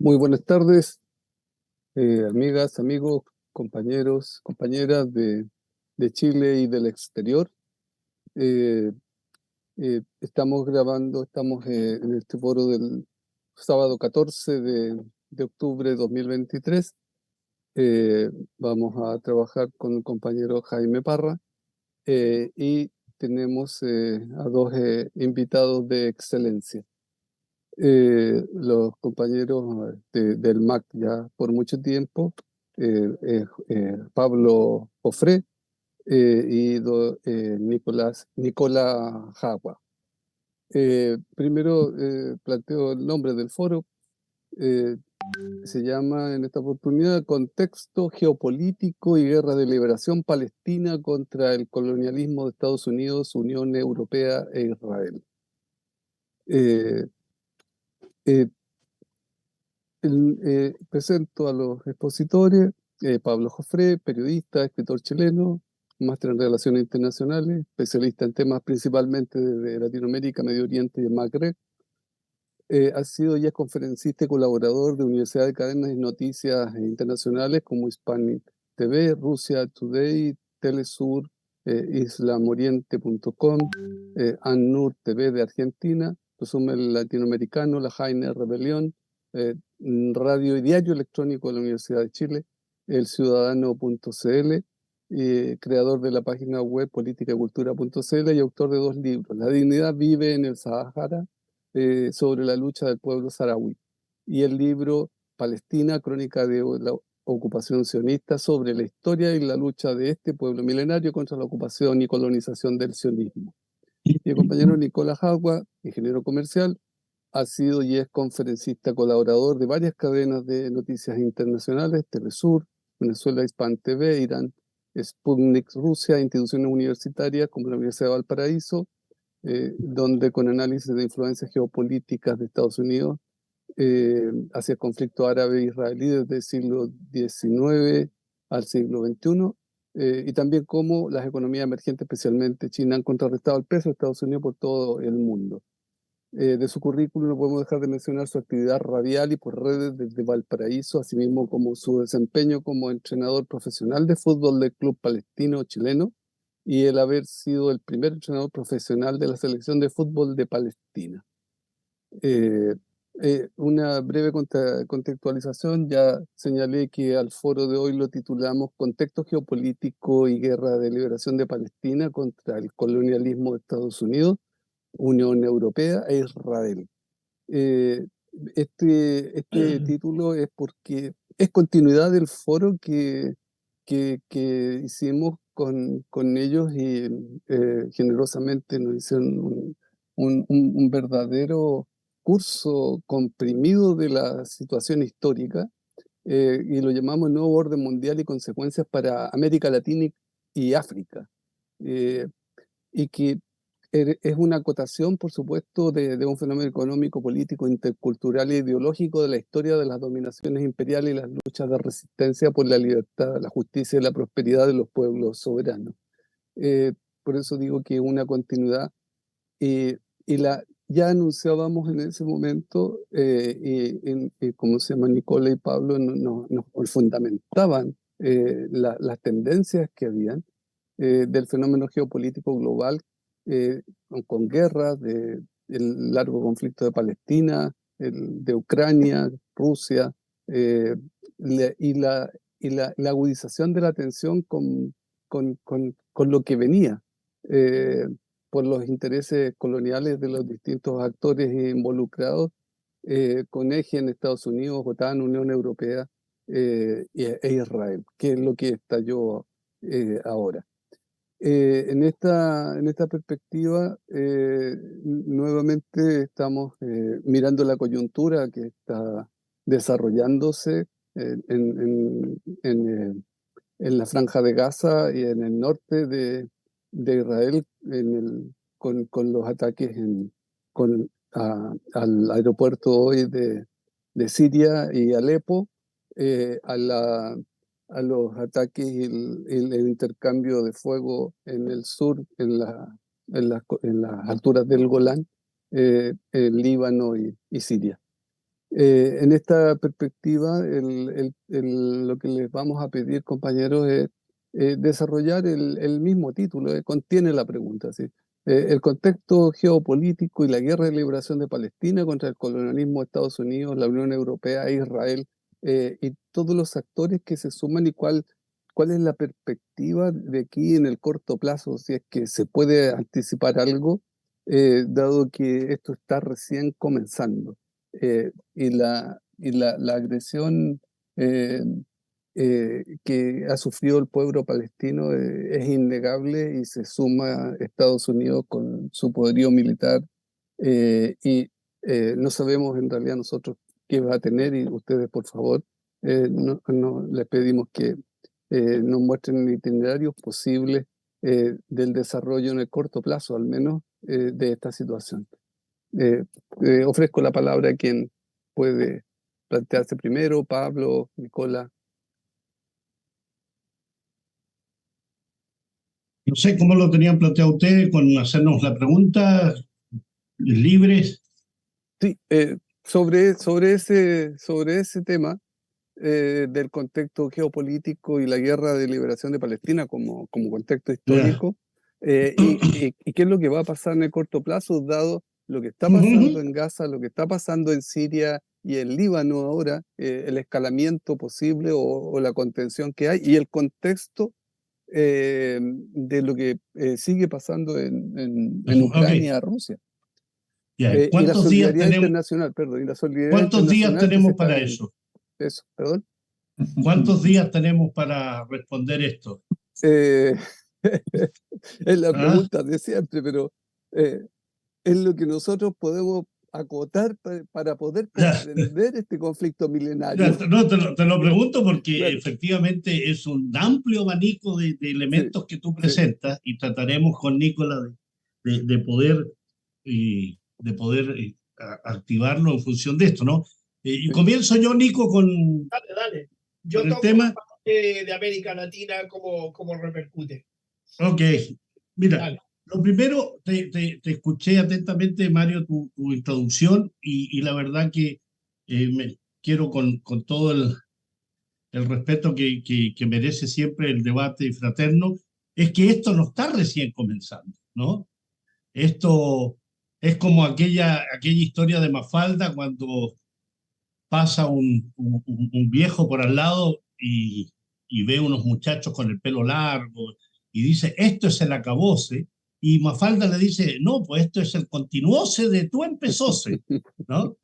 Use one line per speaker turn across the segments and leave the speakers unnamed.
Muy buenas tardes, amigas, amigos, compañeros, compañeras de Chile y del exterior. Eh, Estamos grabando, estamos en este foro del sábado 14 de octubre de 2023. Eh, Vamos a trabajar con el compañero Jaime Parra y tenemos a dos invitados de excelencia. Los compañeros del MAC ya por mucho tiempo, Pablo Jofré y Nicola Jagua. Primero planteo el nombre del foro. eh, Se llama en esta oportunidad Contexto geopolítico y guerra de liberación palestina contra el colonialismo de Estados Unidos, Unión Europea e Israel. Eh, eh, Presento a los expositores: Pablo Jofré, periodista, escritor chileno, máster en Relaciones Internacionales, especialista en temas principalmente de Latinoamérica, Medio Oriente y el Magreb. Ha sido ya conferencista y colaborador de Universidad de Cadenas de Noticias internacionales como Hispanic TV, Rusia Today, Telesur, islamoriente.com, ANNUR TV de Argentina, Resumen Latinoamericano, La Jaina Rebelión, Radio y Diario Electrónico de la Universidad de Chile, El Ciudadano.cl, creador de la página web politicacultura.cl y autor de dos libros: La dignidad vive en el Sahara, sobre la lucha del pueblo saharaui, y el libro Palestina, crónica de la ocupación sionista, sobre la historia y la lucha de este pueblo milenario contra la ocupación y colonización del sionismo. Y el compañero Nicolás Jagua, ingeniero comercial, ha sido y es conferencista colaborador de varias cadenas de noticias internacionales: Telesur, Venezuela Hispan TV, Irán, Sputnik Rusia, instituciones universitarias como la Universidad de Valparaíso, donde con análisis de influencias geopolíticas de Estados Unidos hacia el conflicto árabe-israelí desde el siglo XIX al siglo XXI, y también cómo las economías emergentes, especialmente China, han contrarrestado el peso de Estados Unidos por todo el mundo. De su currículum no podemos dejar de mencionar su actividad radial y por redes desde Valparaíso, así mismo como su desempeño como entrenador profesional de fútbol del Club Palestino Chileno y el haber sido el primer entrenador profesional de la selección de fútbol de Palestina. Eh, una breve contextualización: ya señalé que al foro de hoy lo titulamos Contexto geopolítico y guerra de liberación de Palestina contra el colonialismo de Estados Unidos, Unión Europea e Israel. Eh, este título es porque es continuidad del foro que hicimos con ellos, y generosamente nos hicieron un verdadero curso comprimido de la situación histórica, y lo llamamos Nuevo Orden Mundial y Consecuencias para América Latina y África. Eh, y que es una acotación, por supuesto, de un fenómeno económico, político, intercultural e ideológico de la historia de las dominaciones imperiales y las luchas de resistencia por la libertad, la justicia y la prosperidad de los pueblos soberanos. Eh, por eso digo que una continuidad, eh, ya anunciábamos en ese momento, como se llama, Nicola y Pablo nos fundamentaban las tendencias que habían del fenómeno geopolítico global, con guerras, el largo conflicto de Palestina, de Ucrania, Rusia, eh, le- y, la, la agudización de la tensión con lo que venía, eh, por los intereses coloniales de los distintos actores involucrados, con eje en Estados Unidos, OTAN, Unión Europea, e Israel, que es lo que estalló ahora. En esta perspectiva, nuevamente estamos mirando la coyuntura que está desarrollándose en la Franja de Gaza y en el norte de Israel, con los ataques al aeropuerto hoy de Siria y Alepo, a los ataques y el intercambio de fuego en el sur, en las alturas del Golán, en Líbano y Siria. En esta perspectiva, lo que les vamos a pedir, compañeros, es desarrollar el mismo título, contiene la pregunta, ¿sí? El contexto geopolítico y la guerra de liberación de Palestina contra el colonialismo de Estados Unidos, la Unión Europea e Israel, y todos los actores que se suman y cuál es la perspectiva de aquí en el corto plazo, si es que se puede anticipar algo, dado que esto está recién comenzando. La agresión eh, que ha sufrido el pueblo palestino es innegable y se suma a Estados Unidos con su poderío militar y no sabemos en realidad nosotros qué va a tener y ustedes por favor les pedimos que nos muestren itinerarios posibles del desarrollo en el corto plazo al menos de esta situación. Eh, Ofrezco la palabra a quien puede plantearse primero, Pablo, Nicola.
No sé cómo lo tenían planteado ustedes con hacernos la pregunta, libres.
Sí, sobre ese tema del contexto geopolítico y la guerra de liberación de Palestina como contexto
Ya.
histórico, y qué es lo que va a pasar en el corto plazo, dado lo que está pasando
Ujú.
en Gaza, lo que está pasando en Siria y en Líbano ahora, el escalamiento posible o la contención que hay, y el contexto de lo que sigue pasando en
Ok,
Ucrania, Rusia.
ya.
Y la solidaridad internacional, perdón, y la solidaridad
¿Cuántos días
internacional que se
tenemos
está
para
viendo.
eso?
Eso, perdón.
¿Cuántos días tenemos para responder esto?
Eh, es la
¿Ah?
pregunta de siempre, pero eh, es lo que nosotros podemos acotar para poder
Ya,
comprender este conflicto
ya,
milenario.
no, te lo pregunto porque
Claro,
efectivamente es un amplio abanico de
sí,
elementos que tú
sí.
presentas y trataremos con Nicola de poder, activarlo en función de esto, ¿no? Y
Sí.
comienzo yo, Nico,
Dale, dale.
con
Yo
el
toco la
tema.
parte de América Latina, cómo repercute.
Ok, mira,
Dale.
lo primero, te escuché atentamente, Mario, tu introducción y la verdad que quiero con todo el respeto que merece siempre el debate fraterno, es que esto no está recién comenzando, ¿no? Esto es como aquella historia de Mafalda cuando pasa un viejo por al lado y ve unos muchachos con el pelo largo y dice, esto es el acabose, y Mafalda le dice, no, pues esto es el continuose de tu empezose, ¿no?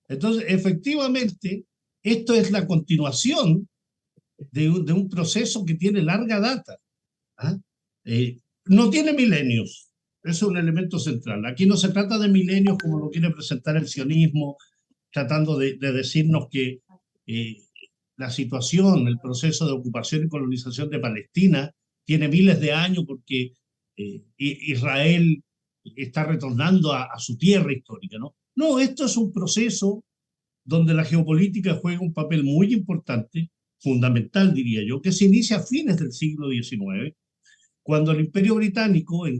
Entonces, efectivamente, esto es la continuación de un proceso que tiene larga data. ¿Ah? No tiene milenios, eso es un elemento central. Aquí no se trata de milenios como lo quiere presentar el sionismo, tratando de decirnos que eh, la situación, el proceso de ocupación y colonización de Palestina tiene miles de años porque Israel está retornando a su tierra histórica, ¿no? No, esto es un proceso donde la geopolítica juega un papel muy importante, fundamental diría yo, que se inicia a fines del siglo XIX, cuando el Imperio Británico, en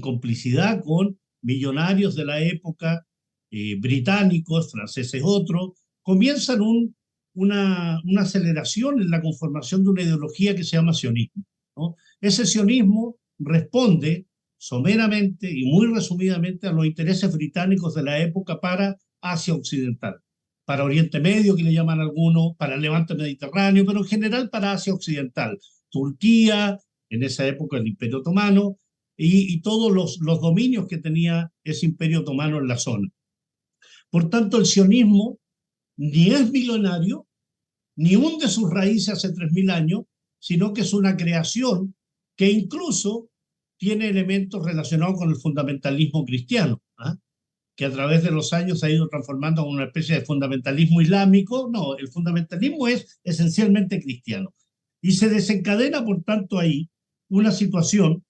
complicidad con millonarios de la época, británicos, franceses otros, comienzan una aceleración en la conformación de una ideología que se llama sionismo, ¿no? Ese sionismo responde someramente y muy resumidamente a los intereses británicos de la época para Asia Occidental, para Oriente Medio, que le llaman algunos, para el Levante Mediterráneo, pero en general para Asia Occidental. Turquía, en esa época el Imperio Otomano, y todos los dominios que tenía ese Imperio Otomano en la zona. Por tanto, el sionismo ni es milenario, ni hunde sus raíces hace 3.000 años, sino que es una creación que incluso tiene elementos relacionados con el fundamentalismo cristiano, ¿ah? Que a través de los años se ha ido transformando en una especie de fundamentalismo islámico. No, el fundamentalismo es esencialmente cristiano. Y se desencadena, por tanto, ahí una situación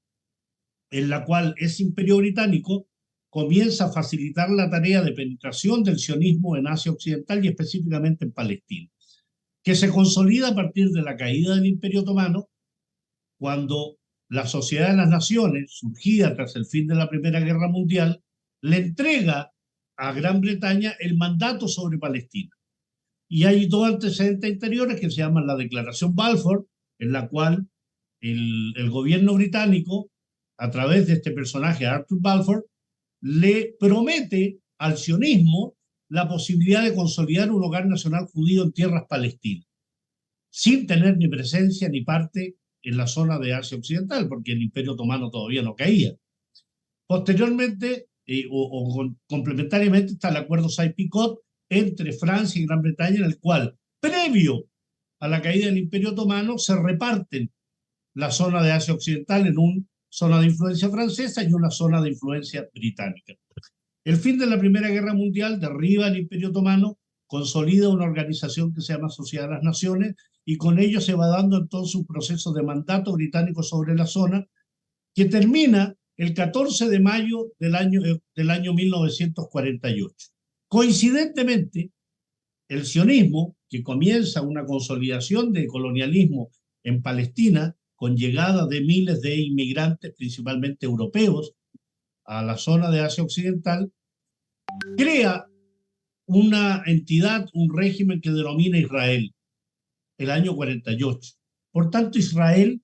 en la cual ese imperio británico comienza a facilitar la tarea de penetración del sionismo en Asia Occidental y específicamente en Palestina, que se consolida a partir de la caída del Imperio Otomano, cuando la Sociedad de las Naciones, surgida tras el fin de la Primera Guerra Mundial, le entrega a Gran Bretaña el mandato sobre Palestina. Y hay dos antecedentes anteriores que se llaman la Declaración Balfour, en la cual el gobierno británico, a través de este personaje, Arthur Balfour, le promete al sionismo la posibilidad de consolidar un hogar nacional judío en tierras palestinas, sin tener ni presencia ni parte en la zona de Asia Occidental, porque el Imperio Otomano todavía no caía. Posteriormente, complementariamente, está el acuerdo Sykes-Picot entre Francia y Gran Bretaña, en el cual, previo a la caída del Imperio Otomano, se reparten la zona de Asia Occidental en una zona de influencia francesa y una zona de influencia británica. El fin de la Primera Guerra Mundial derriba el Imperio Otomano, consolida una organización que se llama Sociedad de las Naciones, y con ello se va dando entonces un proceso de mandato británico sobre la zona, que termina el 14 de mayo del año 1948. Coincidentemente, el sionismo, que comienza una consolidación de colonialismo en Palestina, con llegada de miles de inmigrantes, principalmente europeos, a la zona de Asia Occidental, crea una entidad, un régimen que denomina Israel, el año 48. Por tanto, Israel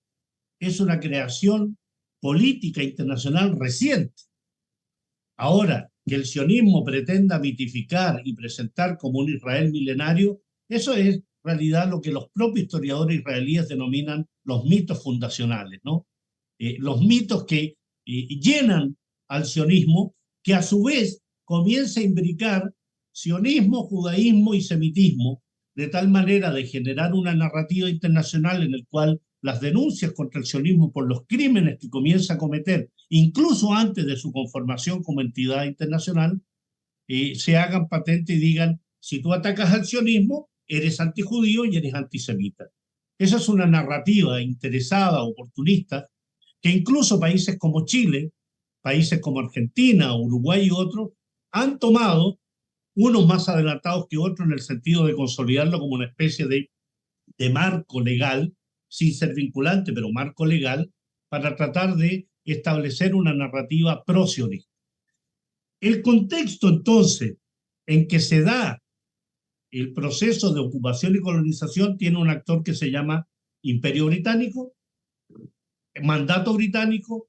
es una creación política internacional reciente. Ahora, que el sionismo pretenda mitificar y presentar como un Israel milenario, eso es en realidad lo que los propios historiadores israelíes denominan los mitos fundacionales, ¿no? Los mitos que llenan al sionismo, que a su vez comienza a imbricar sionismo, judaísmo y semitismo, de tal manera de generar una narrativa internacional en el cual las denuncias contra el sionismo por los crímenes que comienza a cometer, incluso antes de su conformación como entidad internacional, se hagan patente y digan, si tú atacas al sionismo, eres antijudío y eres antisemita. Esa es una narrativa interesada, oportunista, que incluso países como Chile, países como Argentina, Uruguay y otros, han tomado, unos más adelantados que otros, en el sentido de consolidarlo como una especie de marco legal, sin ser vinculante, pero marco legal, para tratar de establecer una narrativa pro-sionista. El contexto, entonces, en que se da el proceso de ocupación y colonización tiene un actor que se llama Imperio Británico, mandato británico,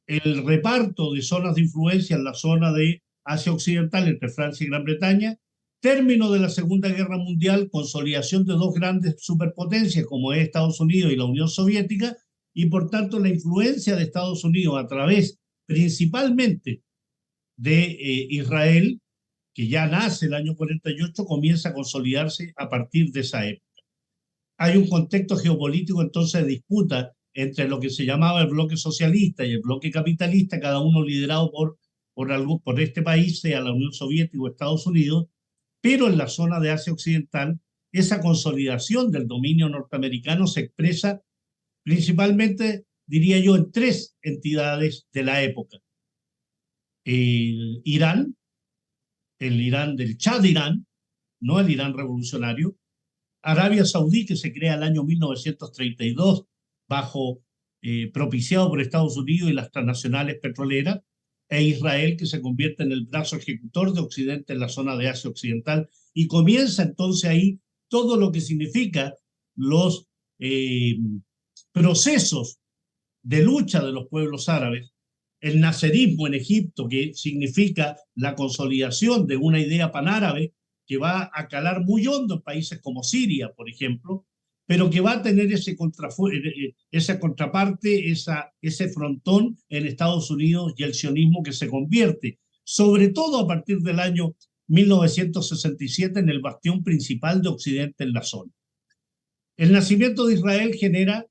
el reparto de zonas de influencia en la zona de Asia Occidental entre Francia y Gran Bretaña, término de la Segunda Guerra Mundial, consolidación de dos grandes superpotencias como es Estados Unidos y la Unión Soviética, y por tanto la influencia de Estados Unidos a través principalmente de Israel, que ya nace el año 48, comienza a consolidarse a partir de esa época. Hay un contexto geopolítico entonces de disputa entre lo que se llamaba el bloque socialista y el bloque capitalista, cada uno liderado por este país, sea la Unión Soviética o Estados Unidos, pero en la zona de Asia Occidental esa consolidación del dominio norteamericano se expresa principalmente, diría yo, en tres entidades de la época. Irán, el Irán del Shah de Irán, no el Irán revolucionario, Arabia Saudí, que se crea el año 1932, propiciado por Estados Unidos y las transnacionales petroleras, e Israel, que se convierte en el brazo ejecutor de Occidente en la zona de Asia Occidental, y comienza entonces ahí todo lo que significa los procesos de lucha de los pueblos árabes, el naserismo en Egipto, que significa la consolidación de una idea panárabe que va a calar muy hondo en países como Siria, por ejemplo, pero que va a tener esa contraparte, ese frontón en Estados Unidos y el sionismo que se convierte, sobre todo a partir del año 1967, en el bastión principal de Occidente en la zona. El nacimiento de Israel genera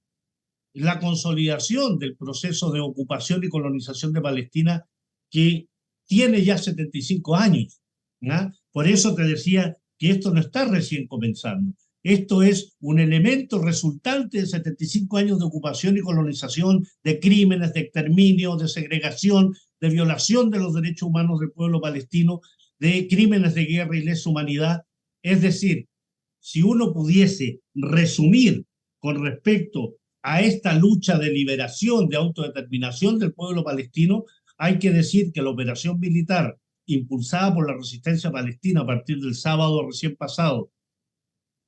la consolidación del proceso de ocupación y colonización de Palestina, que tiene ya 75 años. ¿no? Por eso te decía que esto no está recién comenzando. Esto es un elemento resultante de 75 años de ocupación y colonización, de crímenes, de exterminio, de segregación, de violación de los derechos humanos del pueblo palestino, de crímenes de guerra y lesa humanidad. Es decir, si uno pudiese resumir con respecto a esta lucha de liberación, de autodeterminación del pueblo palestino, hay que decir que la operación militar impulsada por la resistencia palestina a partir del sábado recién pasado,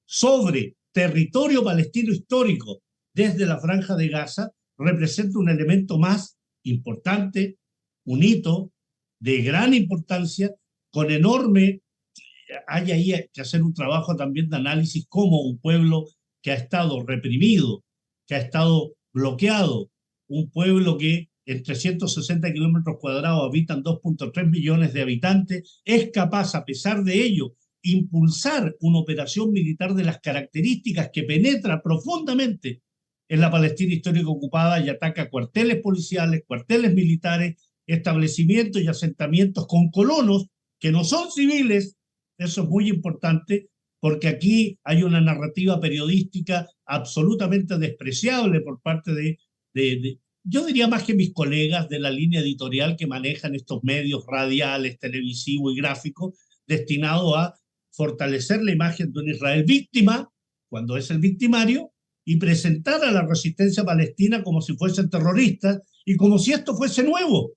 sobre territorio palestino histórico desde la Franja de Gaza, representa un elemento más importante, un hito de gran importancia, con enorme... Hay ahí que hacer un trabajo también de análisis como un pueblo que ha estado reprimido, que ha estado bloqueado, un pueblo que en 360 kilómetros cuadrados habitan 2.3 millones de habitantes, es capaz, a pesar de ello, impulsar una operación militar de las características que penetra profundamente en la Palestina histórica ocupada y ataca cuarteles policiales, cuarteles militares, establecimientos y asentamientos con colonos que no son civiles. Eso es muy importante porque aquí hay una narrativa periodística absolutamente despreciable por parte yo diría más que mis colegas de la línea editorial que manejan estos medios radiales, televisivos y gráficos, destinados a fortalecer la imagen de un Israel víctima, cuando es el victimario, y presentar a la resistencia palestina como si fuesen terroristas y como si esto fuese nuevo,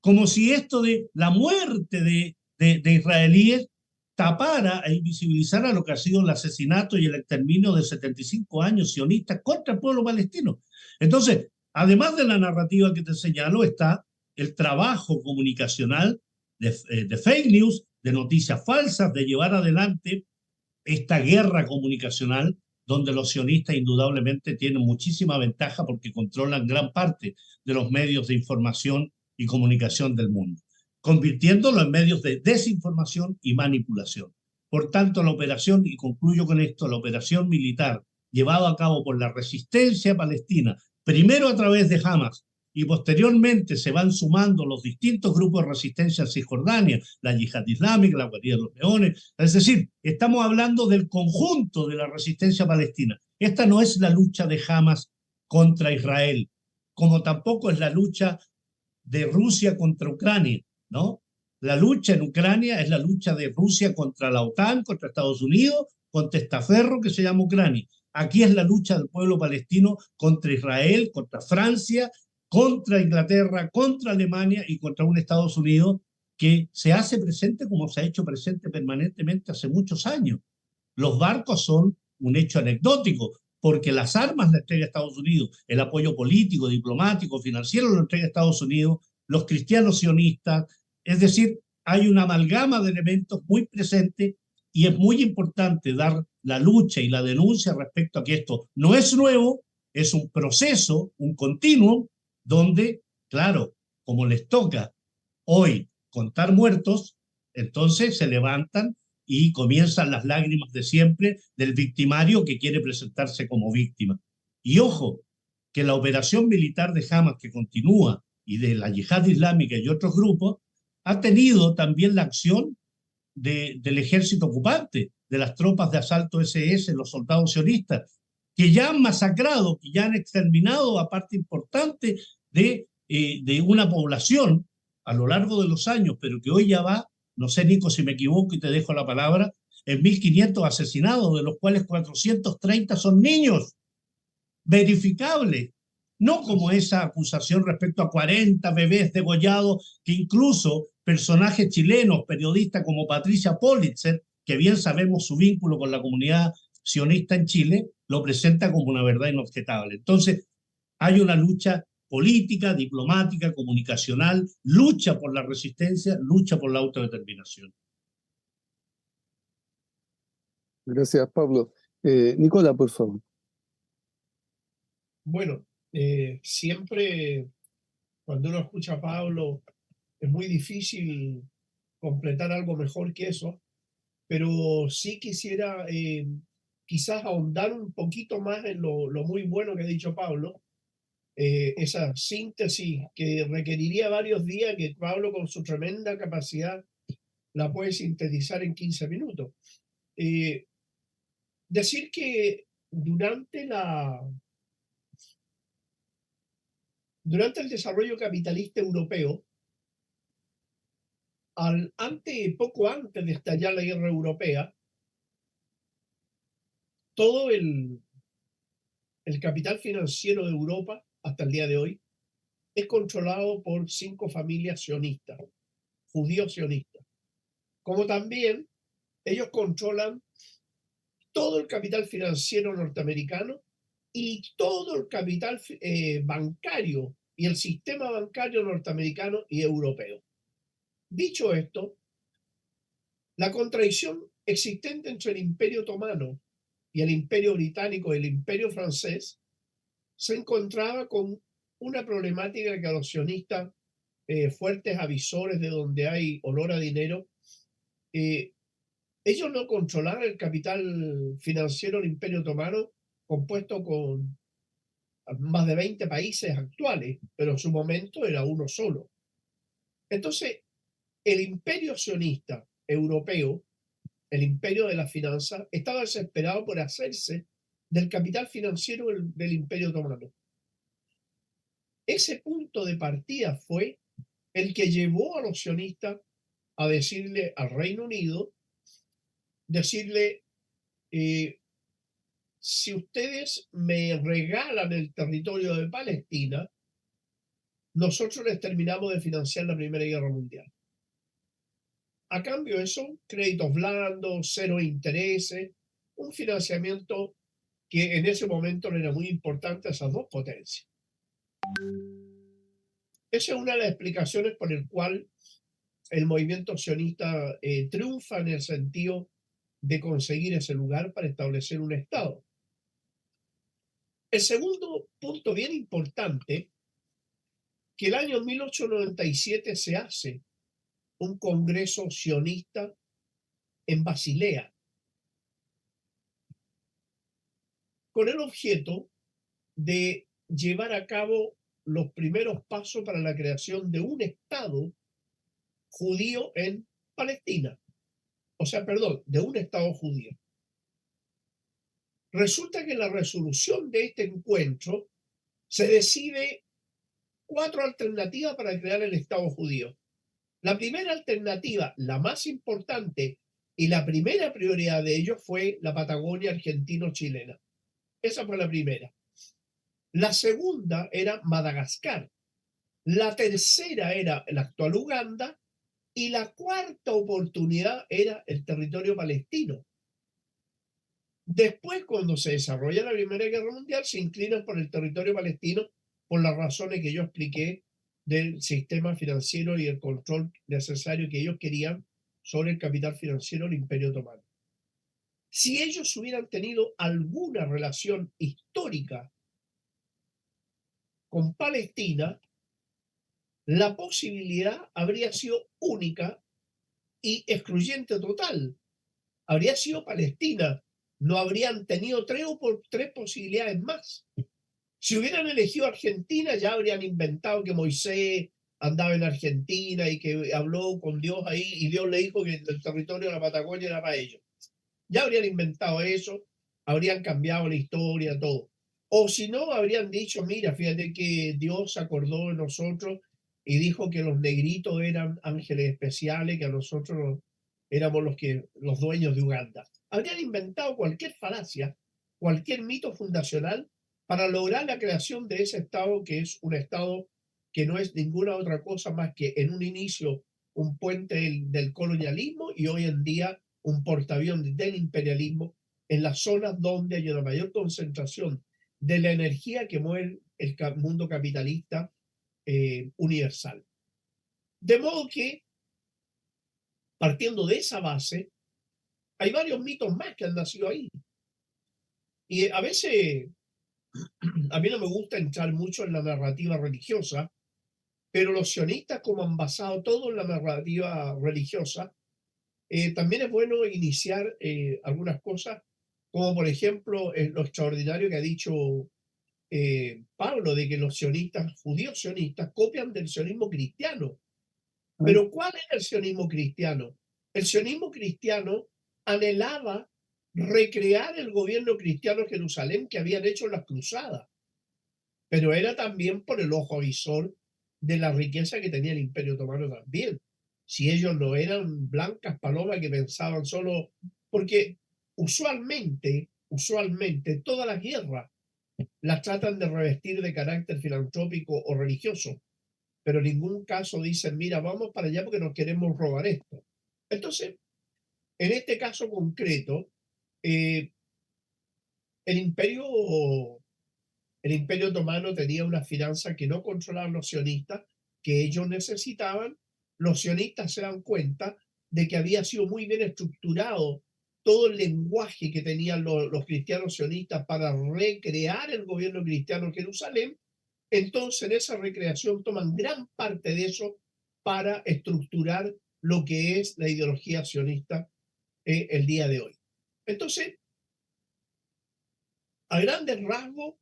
como si esto de la muerte de israelíes tapara e invisibilizara lo que ha sido el asesinato y el exterminio de 75 años sionistas contra el pueblo palestino. Entonces, además de la narrativa que te señalo, está el trabajo comunicacional de fake news, de noticias falsas, de llevar adelante esta guerra comunicacional donde los sionistas indudablemente tienen muchísima ventaja porque controlan gran parte de los medios de información y comunicación del mundo, convirtiéndolo en medios de desinformación y manipulación. Por tanto, la operación, y concluyo con esto, la operación militar llevada a cabo por la resistencia palestina, primero a través de Hamas y posteriormente se van sumando los distintos grupos de resistencia en Cisjordania, la Yihad Islámica, la Guardia de los Leones, es decir, estamos hablando del conjunto de la resistencia palestina. Esta no es la lucha de Hamas contra Israel, como tampoco es la lucha de Rusia contra Ucrania, ¿no? La lucha en Ucrania es la lucha de Rusia contra la OTAN, contra Estados Unidos, contra testaferro que se llama Ucrania. Aquí es la lucha del pueblo palestino contra Israel, contra Francia, contra Inglaterra, contra Alemania y contra un Estados Unidos que se hace presente como se ha hecho presente permanentemente hace muchos años. Los barcos son un hecho anecdótico, porque las armas las entrega Estados Unidos, el apoyo político, diplomático, financiero lo entrega Estados Unidos, los cristianos sionistas, es decir, hay una amalgama de elementos muy presentes y es muy importante dar la lucha y la denuncia respecto a que esto no es nuevo, es un proceso, un continuum, donde, claro, como les toca hoy contar muertos, entonces se levantan y comienzan las lágrimas de siempre del victimario que quiere presentarse como víctima. Y ojo, que la operación militar de Hamas que continúa y de la Yihad Islámica y otros grupos ha tenido también la acción del ejército ocupante, de las tropas de asalto SS, los soldados sionistas, que ya han masacrado, que ya han exterminado a parte importante de una población a lo largo de los años, pero que hoy ya va, no sé, Nico, si me equivoco y te dejo la palabra, en 1.500 asesinados, de los cuales 430 son niños, verificables. No como esa acusación respecto a 40 bebés degollados, que incluso personajes chilenos, periodistas como Patricia Politzer, que bien sabemos su vínculo con la comunidad sionista en Chile, lo presenta como una verdad inobjetable. Entonces, hay una lucha política, diplomática, comunicacional, lucha por la resistencia, lucha por la autodeterminación.
Gracias, Pablo. Nicola, por favor.
Bueno, siempre cuando uno escucha a Pablo es muy difícil completar algo mejor que eso, pero sí quisiera quizás ahondar un poquito más en lo muy bueno que ha dicho Pablo, esa síntesis que requeriría varios días, que Pablo con su tremenda capacidad la puede sintetizar en 15 minutos. Decir que durante el desarrollo capitalista europeo, poco antes de estallar la guerra europea, todo el capital financiero de Europa, hasta el día de hoy, es controlado por 5 familias sionistas, judíos sionistas. como también ellos controlan todo el capital financiero norteamericano y todo el capital bancario y el sistema bancario norteamericano y europeo. Dicho esto, la contradicción existente entre el Imperio Otomano y el Imperio Británico y el Imperio Francés se encontraba con una problemática que a los sionistas, fuertes avisores de donde hay olor a dinero, ellos no controlaban el capital financiero del Imperio Otomano, compuesto con más de 20 países actuales, pero en su momento era uno solo. Entonces, el imperio sionista europeo, el imperio de la finanza, estaba desesperado por hacerse del capital financiero del Imperio Otomano. Ese punto de partida fue el que llevó a los sionistas a decirle al Reino Unido, decirle, si ustedes me regalan el territorio de Palestina, nosotros les terminamos de financiar la Primera Guerra Mundial. A cambio de eso, créditos blandos, cero intereses, un financiamiento que en ese momento era muy importante a esas dos potencias. Esa es una de las explicaciones por el cual el movimiento sionista triunfa en el sentido de conseguir ese lugar para establecer un Estado. El segundo punto bien importante, que el año 1897 se hace un congreso sionista en Basilea, con el objeto de llevar a cabo los primeros pasos para la creación de un Estado judío en Palestina. O sea, perdón, de un Estado judío. Resulta que en la resolución de este encuentro se decide 4 alternativas para crear el Estado judío. La primera alternativa, la más importante y la primera prioridad de ellos fue la Patagonia argentino-chilena. Esa fue la primera. La segunda era Madagascar. La tercera era la actual Uganda. Y la cuarta oportunidad era el territorio palestino. Después, cuando se desarrolla la Primera Guerra Mundial, se inclinan por el territorio palestino por las razones que yo expliqué del sistema financiero y el control necesario que ellos querían sobre el capital financiero del Imperio Otomano. Si ellos hubieran tenido alguna relación histórica con Palestina, la posibilidad habría sido única y excluyente total. Habría sido Palestina. No habrían tenido 3 posibilidades más. Si hubieran elegido Argentina, ya habrían inventado que Moisés andaba en Argentina y que habló con Dios ahí y Dios le dijo que el territorio de la Patagonia era para ellos. Ya habrían inventado eso, habrían cambiado la historia, todo. O si no, habrían dicho, mira, fíjate que Dios se acordó de nosotros y dijo que los negritos eran ángeles especiales, que a nosotros éramos los dueños de Uganda. Habrían inventado cualquier falacia, cualquier mito fundacional para lograr la creación de ese Estado, que es un Estado que no es ninguna otra cosa más que en un inicio un puente del colonialismo y hoy en día un portaaviones del imperialismo en las zonas donde hay una mayor concentración de la energía que mueve el mundo capitalista universal. De modo que, partiendo de esa base, hay varios mitos más que han nacido ahí. Y a veces, a mí no me gusta entrar mucho en la narrativa religiosa, pero los sionistas, como han basado todo en la narrativa religiosa, también es bueno iniciar algunas cosas, como por ejemplo lo extraordinario que ha dicho Pablo, de que los sionistas, judíos sionistas, copian del sionismo cristiano. Pero ¿cuál es el sionismo cristiano? El sionismo cristiano anhelaba recrear el gobierno cristiano en Jerusalén que habían hecho las cruzadas, pero era también por el ojo avisor de la riqueza que tenía el Imperio Otomano también. Si ellos no eran blancas palomas que pensaban solo, porque usualmente todas las guerras las tratan de revestir de carácter filantrópico o religioso, pero en ningún caso dicen, mira, vamos para allá porque nos queremos robar esto. Entonces, en este caso concreto, el imperio, el imperio otomano tenía una finanza que no controlaban los sionistas, que ellos necesitaban. Los sionistas se dan cuenta de que había sido muy bien estructurado todo el lenguaje que tenían los cristianos sionistas para recrear el gobierno cristiano en Jerusalén. Entonces, en esa recreación toman gran parte de eso para estructurar lo que es la ideología sionista el día de hoy. Entonces, a grandes rasgos,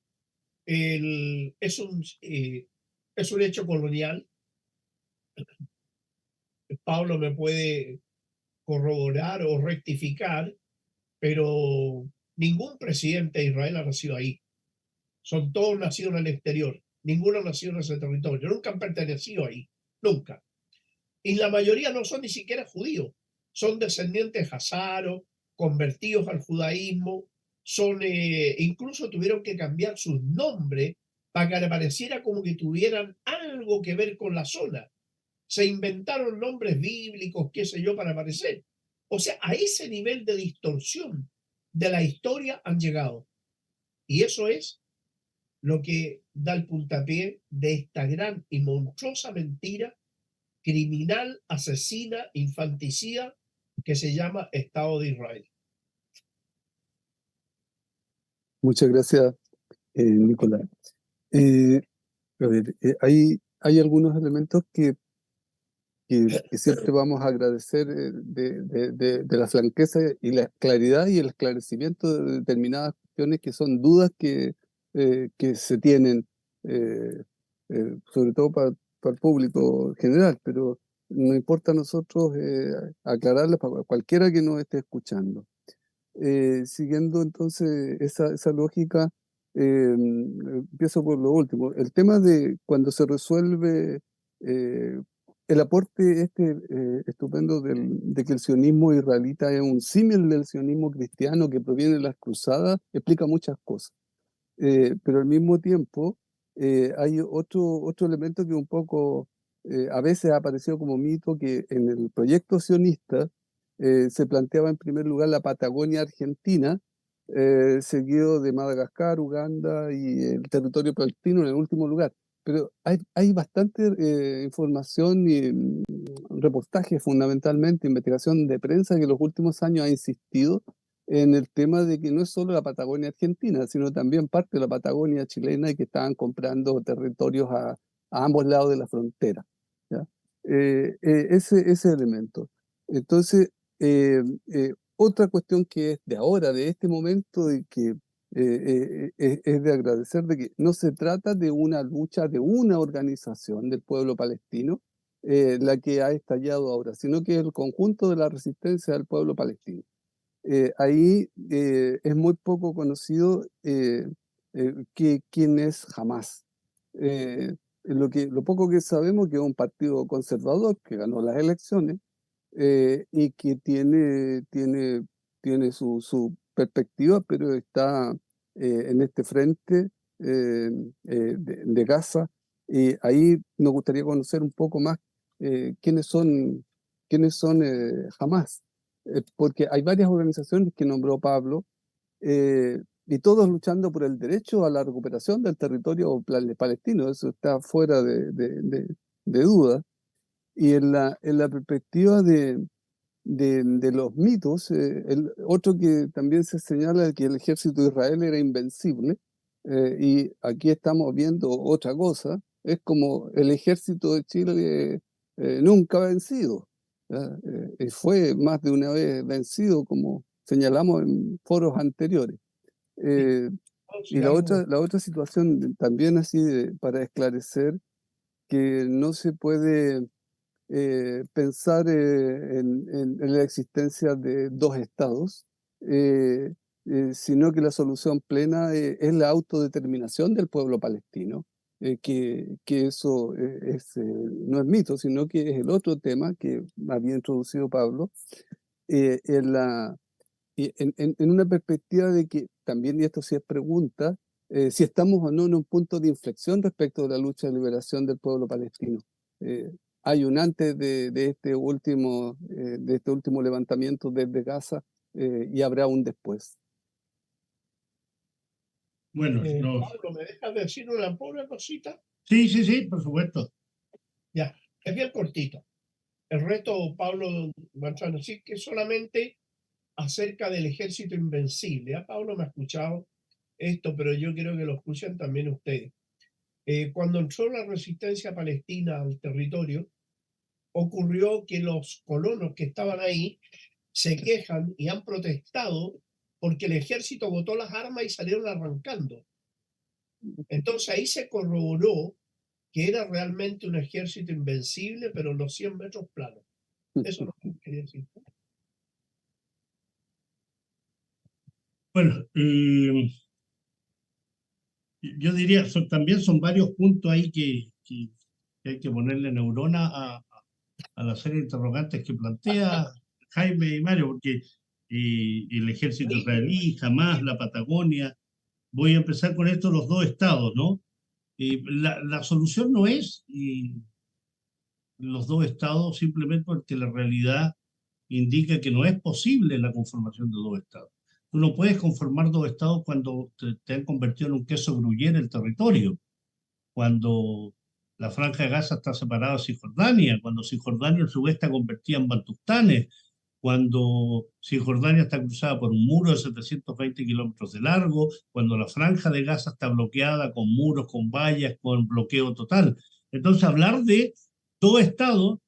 es un hecho colonial. Pablo me puede corroborar o rectificar, pero ningún presidente de Israel ha nacido ahí. Son todos nacidos en el exterior. Ninguno ha nacido en ese territorio. Nunca han pertenecido ahí. Nunca. Y la mayoría no son ni siquiera judíos. Son descendientes hazaros, convertidos al judaísmo. Incluso tuvieron que cambiar sus nombres para que le pareciera como que tuvieran algo que ver con la zona. Se inventaron nombres bíblicos, qué sé yo, para aparecer. O sea, a ese nivel de distorsión de la historia han llegado. Y eso es lo que da el puntapié de esta gran y monstruosa mentira criminal, asesina, infanticida, que se llama Estado de Israel.
Muchas gracias, Nicolás. A ver, hay algunos elementos que siempre vamos a agradecer de la franqueza y la claridad y el esclarecimiento de determinadas cuestiones que son dudas que se tienen, sobre todo para el público general, pero no importa a nosotros aclararlas para cualquiera que nos esté escuchando. Siguiendo entonces esa lógica, empiezo por lo último. El tema de cuando se resuelve el aporte estupendo de que el sionismo israelita es un símil del sionismo cristiano que proviene de las cruzadas, explica muchas cosas. Pero al mismo tiempo hay otro elemento que un poco a veces ha aparecido como mito, que en el proyecto sionista se planteaba en primer lugar la Patagonia Argentina, seguido de Madagascar, Uganda y el territorio palestino en el último lugar. Pero hay bastante información y reportajes, fundamentalmente, investigación de prensa que en los últimos años ha insistido en el tema de que no es solo la Patagonia Argentina, sino también parte de la Patagonia chilena y que estaban comprando territorios a ambos lados de la frontera, ¿ya? Ese elemento. Entonces, otra cuestión que es de ahora, de este momento, y que es de agradecer, de que no se trata de una lucha de una organización del pueblo palestino, la que ha estallado ahora, sino que es el conjunto de la resistencia del pueblo palestino. Ahí es muy poco conocido quién es Hamás. Lo poco que sabemos que es un partido conservador que ganó las elecciones y que tiene su perspectiva, pero está en este frente de Gaza. Y ahí nos gustaría conocer un poco más quiénes son Hamás, porque hay varias organizaciones que nombró Pablo, y todos luchando por el derecho a la recuperación del territorio palestino. Eso está fuera de duda. Y en la perspectiva de los mitos, el otro que también se señala es que el ejército de Israel era invencible, y aquí estamos viendo otra cosa, es como el ejército de Chile nunca vencido, ¿ya? Fue más de una vez vencido, como señalamos en foros anteriores. Eh, y la otra situación también así para esclarecer, que no se puede pensar en la existencia de dos estados, sino que la solución plena es la autodeterminación del pueblo palestino, que eso no es mito, sino que es el otro tema que había introducido Pablo, en una perspectiva de que también, y esto sí es pregunta, si estamos o no en un punto de inflexión respecto de la lucha de liberación del pueblo palestino. hay un antes de este último levantamiento desde Gaza, y habrá un después.
Bueno,
Pablo, ¿me dejas decir una pobre cosita?
sí, por supuesto.
Ya, es bien cortito. El reto, Pablo, van a decir que solamente acerca del ejército invencible. Ya Pablo me ha escuchado esto, pero yo quiero que lo escuchen también ustedes. Cuando entró la resistencia palestina al territorio, ocurrió que los colonos que estaban ahí se quejan y han protestado porque el ejército botó las armas y salieron arrancando. Entonces ahí se corroboró que era realmente un ejército invencible, pero en los 100 metros planos. Eso es lo que quería decir.
Bueno, yo diría, también son varios puntos ahí que hay que ponerle neurona a la serie de interrogantes que plantea Jaime y Mario, porque el ejército israelí, Hamás, la Patagonia. Voy a empezar con esto, los dos estados, ¿no? La solución no es los dos estados simplemente porque la realidad indica que no es posible la conformación de dos estados. Tú no puedes conformar dos estados cuando te han convertido en un queso gruyere el territorio, cuando la Franja de Gaza está separada de Cisjordania, cuando Cisjordania a su vez está convertida en Bantustanes, cuando Cisjordania está cruzada por un muro de 720 kilómetros de largo, cuando la Franja de Gaza está bloqueada con muros, con vallas, con bloqueo total. Entonces, hablar de dos estados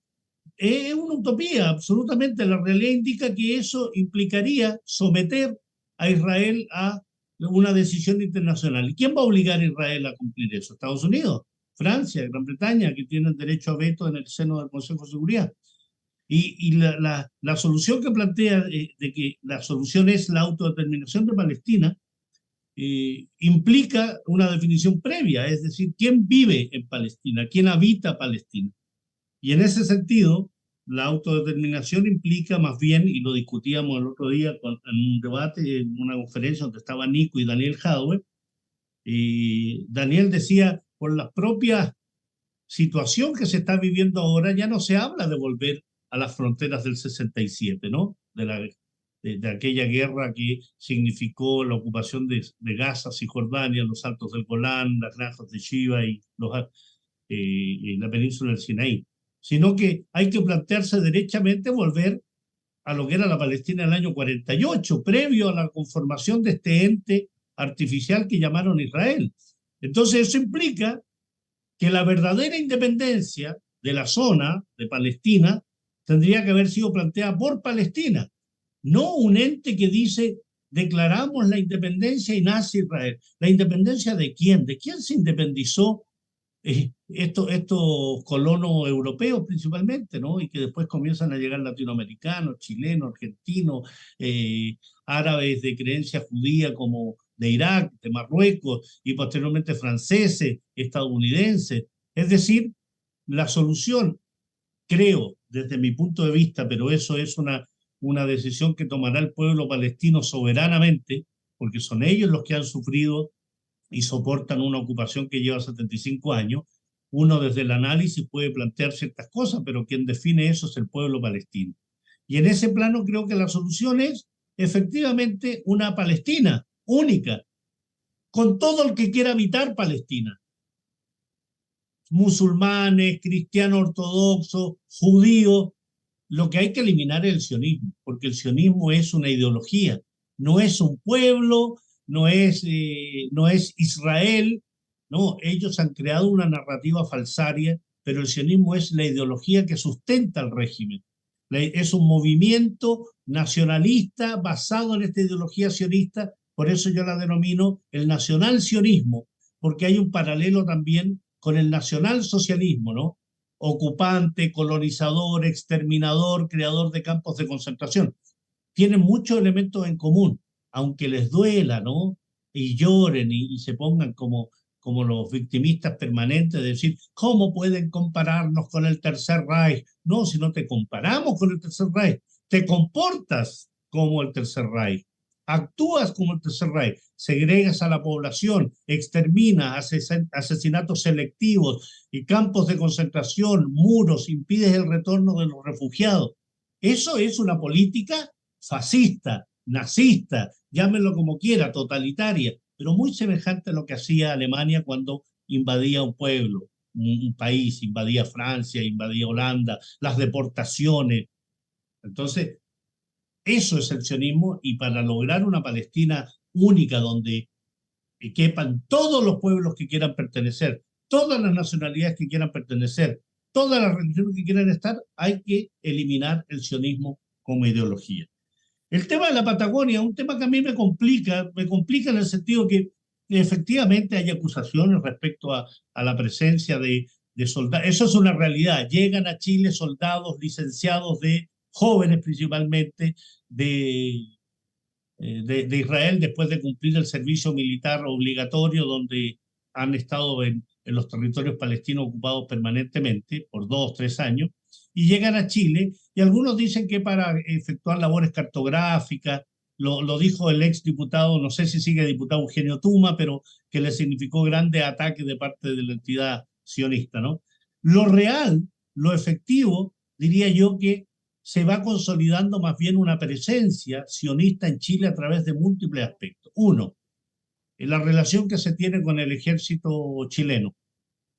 es una utopía, absolutamente. La realidad indica que eso implicaría someter a Israel a una decisión internacional. ¿Y quién va a obligar a Israel a cumplir eso? ¿Estados Unidos? ¿Francia? ¿Gran Bretaña? Que tienen derecho a veto en el seno del Consejo de Seguridad. Y la solución que plantea de que la solución es la autodeterminación de Palestina implica una definición previa, es decir, ¿quién vive en Palestina? ¿Quién habita Palestina? Y en ese sentido, la autodeterminación implica más bien, y lo discutíamos el otro día en un debate, en una conferencia donde estaba Nico y Daniel Jadwe, y Daniel decía, por la propia situación que se está viviendo ahora, ya no se habla de volver a las fronteras del 67, ¿no? De aquella guerra que significó la ocupación de Gaza, Cisjordania, los Altos del Golán, las granjas de Shiva y la península del Sinaí, sino que hay que plantearse derechamente volver a lo que era la Palestina en el año 48, previo a la conformación de este ente artificial que llamaron Israel. Entonces eso implica que la verdadera independencia de la zona de Palestina tendría que haber sido planteada por Palestina, no un ente que dice declaramos la independencia y nace Israel. ¿La independencia de quién? ¿De quién se independizó estos colonos europeos principalmente, ¿no? Y que después comienzan a llegar latinoamericanos, chilenos, argentinos, árabes de creencia judía como de Irak, de Marruecos, y posteriormente franceses, estadounidenses. Es decir, la solución, creo, desde mi punto de vista, pero eso es una decisión que tomará el pueblo palestino soberanamente, porque son ellos los que han sufrido y soportan una ocupación que lleva 75 años, uno desde el análisis puede plantear ciertas cosas, pero quien define eso es el pueblo palestino. Y en ese plano creo que la solución es efectivamente una Palestina única, con todo el que quiera habitar Palestina. Musulmanes, cristianos ortodoxos, judíos. Lo que hay que eliminar es el sionismo, porque el sionismo es una ideología, no es un pueblo, no es Israel, no, ellos han creado una narrativa falsaria, pero el sionismo es la ideología que sustenta el régimen. Es un movimiento nacionalista basado en esta ideología sionista, por eso yo la denomino el nacional-sionismo, porque hay un paralelo también con el nacional-socialismo, ¿no? Ocupante, colonizador, exterminador, creador de campos de concentración. Tienen muchos elementos en común, aunque les duela, ¿no? Y lloren y se pongan como los victimistas permanentes de decir, ¿cómo pueden compararnos con el Tercer Reich? No, si no te comparamos con el Tercer Reich, te comportas como el Tercer Reich. Actúas como el Tercer Reich, segregas a la población, exterminas, asesinatos selectivos y campos de concentración, muros, impides el retorno de los refugiados. Eso es una política fascista, nazista, llámenlo como quiera, totalitaria, pero muy semejante a lo que hacía Alemania cuando invadía un pueblo, un país, invadía Francia, invadía Holanda, las deportaciones. Entonces, eso es el sionismo, y para lograr una Palestina única donde quepan todos los pueblos que quieran pertenecer, todas las nacionalidades que quieran pertenecer, todas las religiones que quieran estar, hay que eliminar el sionismo como ideología. El tema de la Patagonia es un tema que a mí me complica en el sentido que efectivamente hay acusaciones respecto a la presencia de soldados. Eso es una realidad. Llegan a Chile soldados licenciados de jóvenes principalmente de Israel después de cumplir el servicio militar obligatorio, donde han estado en los territorios palestinos ocupados permanentemente por 2 o 3 años, y llegan a Chile, y algunos dicen que para efectuar labores cartográficas, lo dijo el ex diputado, no sé si sigue diputado Eugenio Tuma, pero que le significó grandes ataques de parte de la entidad sionista, ¿no? Lo real, lo efectivo, diría yo que se va consolidando más bien una presencia sionista en Chile a través de múltiples aspectos. Uno, la relación que se tiene con el ejército chileno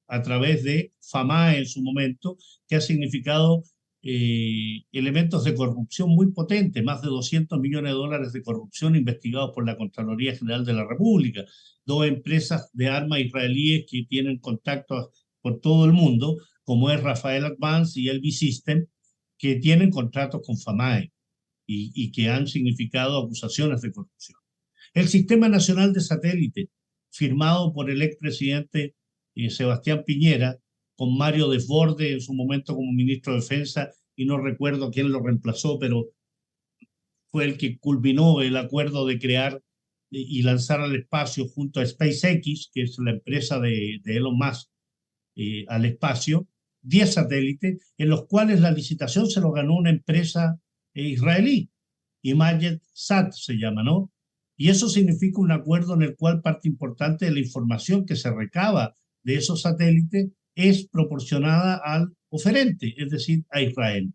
a través de FAMAE en su momento, que ha significado elementos de corrupción muy potentes, más de $200 millones de corrupción investigados por la Contraloría General de la República, 2 empresas de armas israelíes que tienen contactos por todo el mundo, como es Rafael Advance y LB System, que tienen contratos con FAMAE y que han significado acusaciones de corrupción. El Sistema Nacional de Satélite, firmado por el expresidente Sebastián Piñera, con Mario Desbordes en su momento como ministro de Defensa, y no recuerdo quién lo reemplazó, pero fue el que culminó el acuerdo de crear y lanzar al espacio junto a SpaceX, que es la empresa de Elon Musk, al espacio, 10 satélites, en los cuales la licitación se lo ganó una empresa israelí, ImagetSat se llama, ¿no? Y eso significa un acuerdo en el cual parte importante de la información que se recaba de esos satélites es proporcionada al oferente, es decir, a Israel.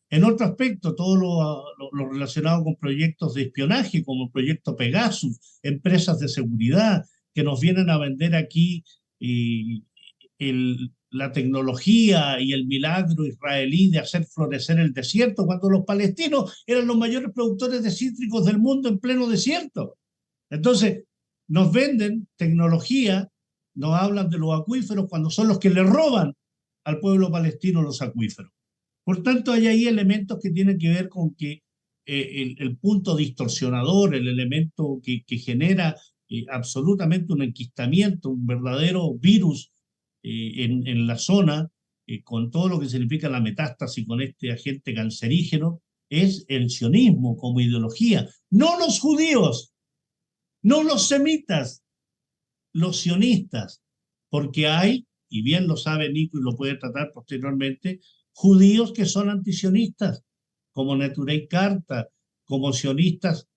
En otro aspecto, todo lo relacionado con proyectos de espionaje, como el proyecto Pegasus, empresas de seguridad que nos vienen a vender aquí la tecnología y el milagro israelí de hacer florecer el desierto, cuando los palestinos eran los mayores productores de cítricos del mundo en pleno desierto. Entonces, nos venden tecnología, nos hablan de los acuíferos cuando son los que le roban al pueblo palestino los acuíferos. Por tanto, hay ahí elementos que tienen que ver con que el punto distorsionador, el elemento que genera absolutamente un enquistamiento, un verdadero virus en la zona, con todo lo que significa la metástasis con este agente cancerígeno, es el sionismo como ideología. No los judíos, no los semitas, los sionistas, porque hay, y bien lo sabe Nico y lo puede tratar posteriormente, judíos que son antisionistas, como Neturei Karta, como sionistas,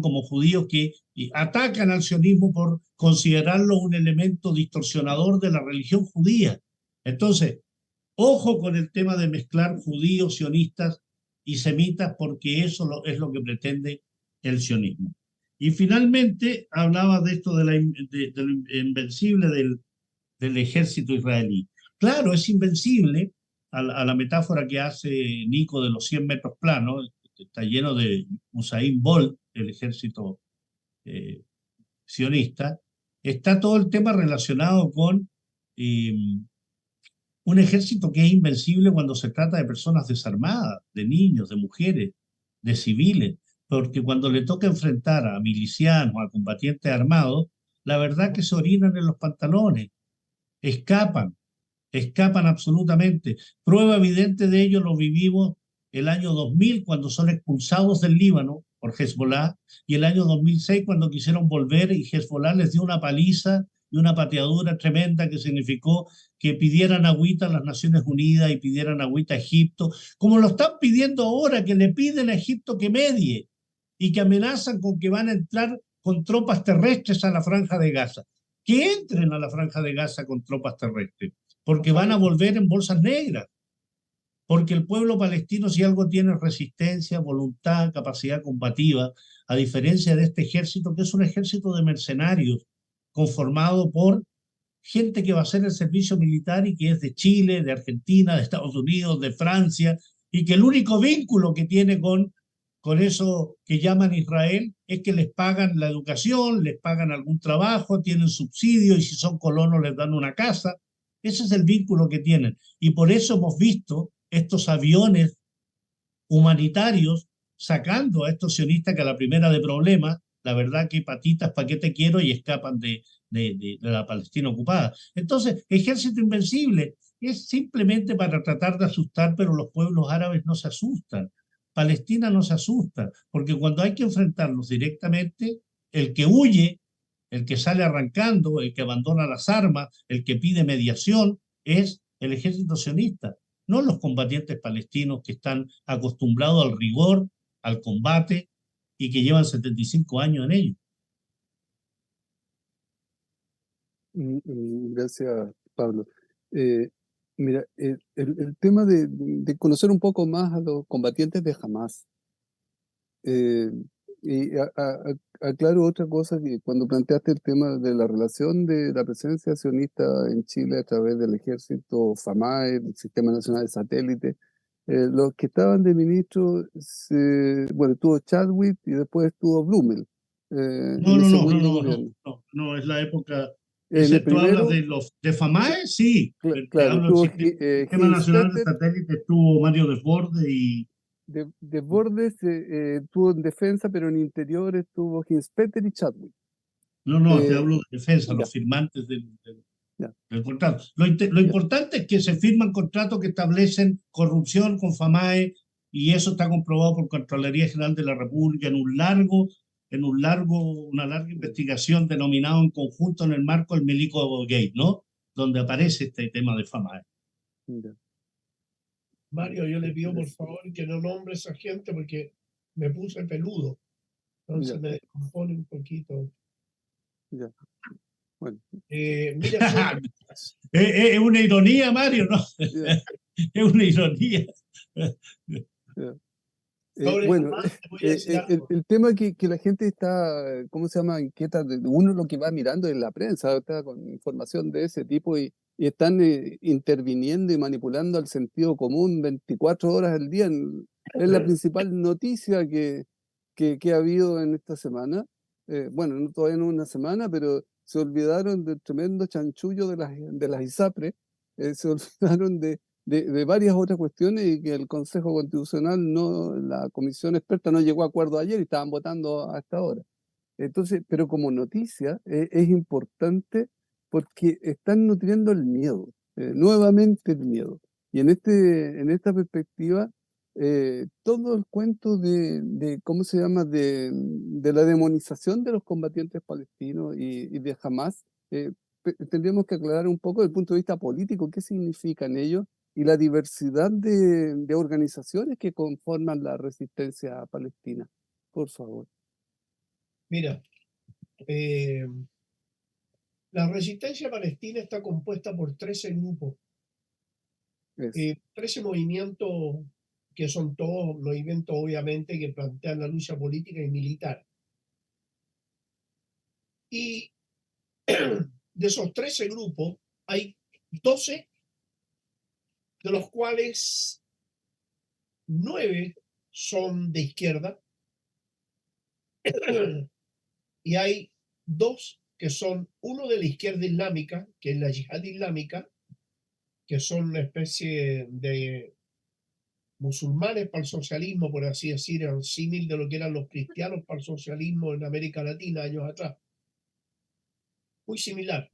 como judíos que atacan al sionismo por considerarlo un elemento distorsionador de la religión judía. Entonces, ojo con el tema de mezclar judíos, sionistas y semitas, porque eso es lo que pretende el sionismo. Y finalmente hablaba de esto de lo invencible del ejército israelí. Claro, es invencible a la metáfora que hace Nico de los 100 metros planos. Está lleno de Usain Bolt, el ejército sionista. Está todo el tema relacionado con un ejército que es invencible cuando se trata de personas desarmadas, de niños, de mujeres, de civiles, porque cuando le toca enfrentar a milicianos, a combatientes armados, la verdad que se orinan en los pantalones, escapan absolutamente. Prueba evidente de ello lo vivimos el año 2000 cuando son expulsados del Líbano por Hezbollah, y el año 2006 cuando quisieron volver y Hezbollah les dio una paliza y una pateadura tremenda que significó que pidieran agüita a las Naciones Unidas y pidieran agüita a Egipto, como lo están pidiendo ahora, que le piden a Egipto que medie. y que amenazan con que van a entrar con tropas terrestres a la Franja de Gaza. Que entren a la Franja de Gaza con tropas terrestres, porque van a volver en bolsas negras. Porque el pueblo palestino, si algo tiene, es resistencia, voluntad, capacidad combativa, a diferencia de este ejército, que es un ejército de mercenarios, conformado por gente que va a hacer el servicio militar y que es de Chile, de Argentina, de Estados Unidos, de Francia, y que el único vínculo que tiene con eso que llaman Israel es que les pagan la educación, les pagan algún trabajo, tienen subsidios y si son colonos les dan una casa. Ese es el vínculo que tienen. Y por eso hemos visto estos aviones humanitarios sacando a estos sionistas que a la primera de problemas, la verdad que patitas, ¿para qué te quiero? Y escapan de la Palestina ocupada. Entonces, ejército invencible es simplemente para tratar de asustar, pero los pueblos árabes no se asustan. Palestina no se asusta, porque cuando hay que enfrentarlos directamente, el que huye, el que sale arrancando, el que abandona las armas, el que pide mediación, es el ejército sionista, no los combatientes palestinos que están acostumbrados al rigor, al combate y que llevan 75 años en ello.
Gracias, Pablo. Eh, Mira, el tema de conocer un poco más a los combatientes de Hamás. Eh, y aclaro otra cosa, que cuando planteaste el tema de la relación de la presencia sionista en Chile a través del ejército FAMAE, el Sistema Nacional de Satélite, los que estaban de ministro, bueno, estuvo Chadwick y después estuvo Blumel en el segundo gobierno.
No, es la época.
En el
Tú hablas
primero,
de los de FAMAE, sí. Te
claro,
hablo del
estuvo
Sistema
Heinz
Nacional de
Peter.
Satélite, estuvo Mario Desbordes y.
De Bordes estuvo en defensa, pero en interior estuvo Hinspeter y Chadwick.
No, te
Eh,
hablo de defensa,
ya,
los firmantes
ya,
del contrato. Lo
ya.
importante es que se firman contratos que establecen corrupción con FAMAE y eso está comprobado por Contraloría General de la República una larga investigación denominado en conjunto en el marco del Milico Gate, ¿no? Donde aparece este tema de FAMAE.
Ya.
Mario, yo le pido por favor que no nombre a esa gente porque me puse peludo. Entonces
Ya.
me descompone un poquito.
Ya. Bueno,
Mira,
Es una ironía, Mario, ¿no?
ya,
Es una ironía.
ya.
sobre
Bueno,
Hamas te voy a decir algo.
el tema que la gente está, ¿cómo se llama? Inquieta. Uno lo que va mirando en la prensa, está con información de ese tipo y están interviniendo y manipulando al sentido común 24 horas al día. Es la principal noticia que ha habido en esta semana. Bueno, todavía no una semana, pero se olvidaron del tremendo chanchullo de las ISAPRE, se olvidaron de varias otras cuestiones y que el Consejo Constitucional, la comisión experta no llegó a acuerdo ayer y estaban votando hasta ahora. Entonces, pero como noticia es importante porque están nutriendo el miedo, nuevamente el miedo. Y en esta perspectiva, todo el cuento ¿cómo se llama?, de la demonización de los combatientes palestinos y de Hamas, tendríamos que aclarar un poco desde el punto de vista político qué significan ellos y la diversidad de organizaciones que conforman la resistencia palestina. Por favor.
Mira, la resistencia palestina está compuesta por 13 grupos, 13 movimientos que son todos movimientos obviamente que plantean la lucha política y militar. Y de esos 13 grupos hay 12 de los cuales 9 son de izquierda y hay 2 que son, uno de la izquierda islámica, que es la yihad islámica, que son una especie de musulmanes para el socialismo, por así decir, el símil de lo que eran los cristianos para el socialismo en América Latina años atrás. Muy similar.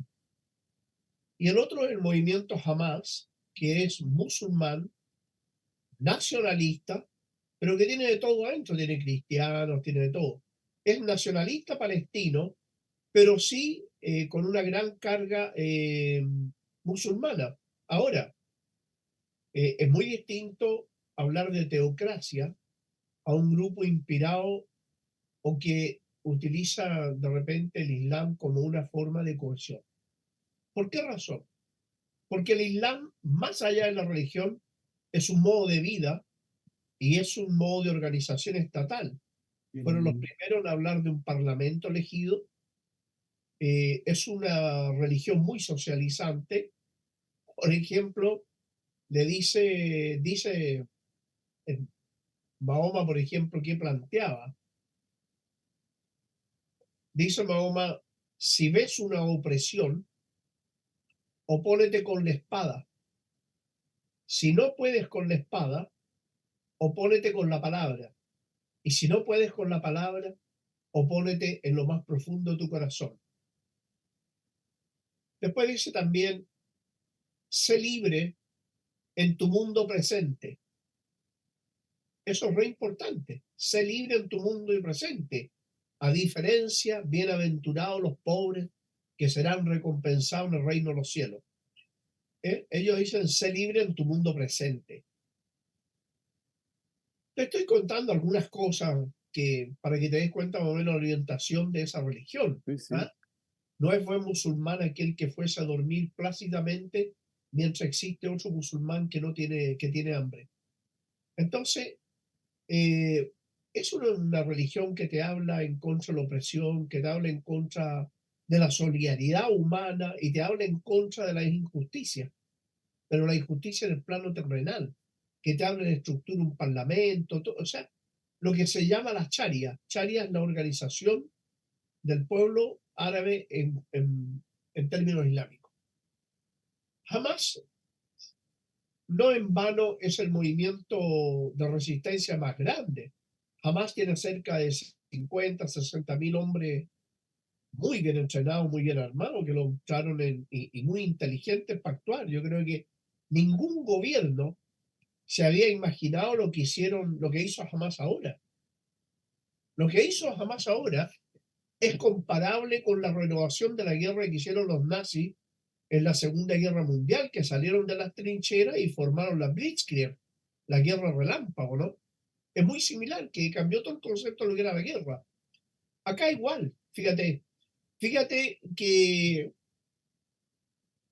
Y el otro es el movimiento Hamas, que es musulmán, nacionalista, pero que tiene de todo adentro, tiene cristianos, tiene de todo. Es nacionalista palestino, pero sí con una gran carga musulmana. Ahora, es muy distinto hablar de teocracia a un grupo inspirado o que utiliza de repente el Islam como una forma de cohesión. ¿Por qué razón? Porque el Islam, más allá de la religión, es un modo de vida y es un modo de organización estatal. Fueron los primeros en hablar de un parlamento elegido. Es una religión muy socializante. Por ejemplo, le dice Mahoma, por ejemplo, ¿qué planteaba? Dice Mahoma, si ves una opresión, opónete con la espada. Si no puedes con la espada, opónete con la palabra. Y si no puedes con la palabra, opónete en lo más profundo de tu corazón. Después dice también, sé libre en tu mundo presente. Eso es re importante. Sé libre en tu mundo y presente. A diferencia, bienaventurados los pobres que serán recompensados en el reino de los cielos. Ellos dicen, sé libre en tu mundo presente. Te estoy contando algunas cosas para que te des cuenta más o menos la orientación de esa religión.
Sí, sí.
¿Ah? No es buen musulmán aquel que fuese a dormir plácidamente mientras existe otro musulmán que tiene hambre. Entonces, es una religión que te habla en contra de la opresión, que te habla en contra de la solidaridad humana y te habla en contra de la injusticia, pero la injusticia en el plano terrenal, que te habla de estructura un parlamento, o sea, lo que se llama la Sharia. Sharia es la organización del pueblo árabe en términos islámicos. Jamás, no en vano, es el movimiento de resistencia más grande. Jamás tiene cerca de 50, 60 mil hombres muy bien entrenados, muy bien armados, que lo mostraron y muy inteligentes para actuar. Yo creo que ningún gobierno se había imaginado lo que hizo Hamas ahora. Lo que hizo Hamas ahora es comparable con la renovación de la guerra que hicieron los nazis en la Segunda Guerra Mundial, que salieron de las trincheras y formaron la Blitzkrieg, la guerra relámpago, ¿no? Es muy similar, que cambió todo el concepto de lo que era la guerra. Acá igual, fíjate que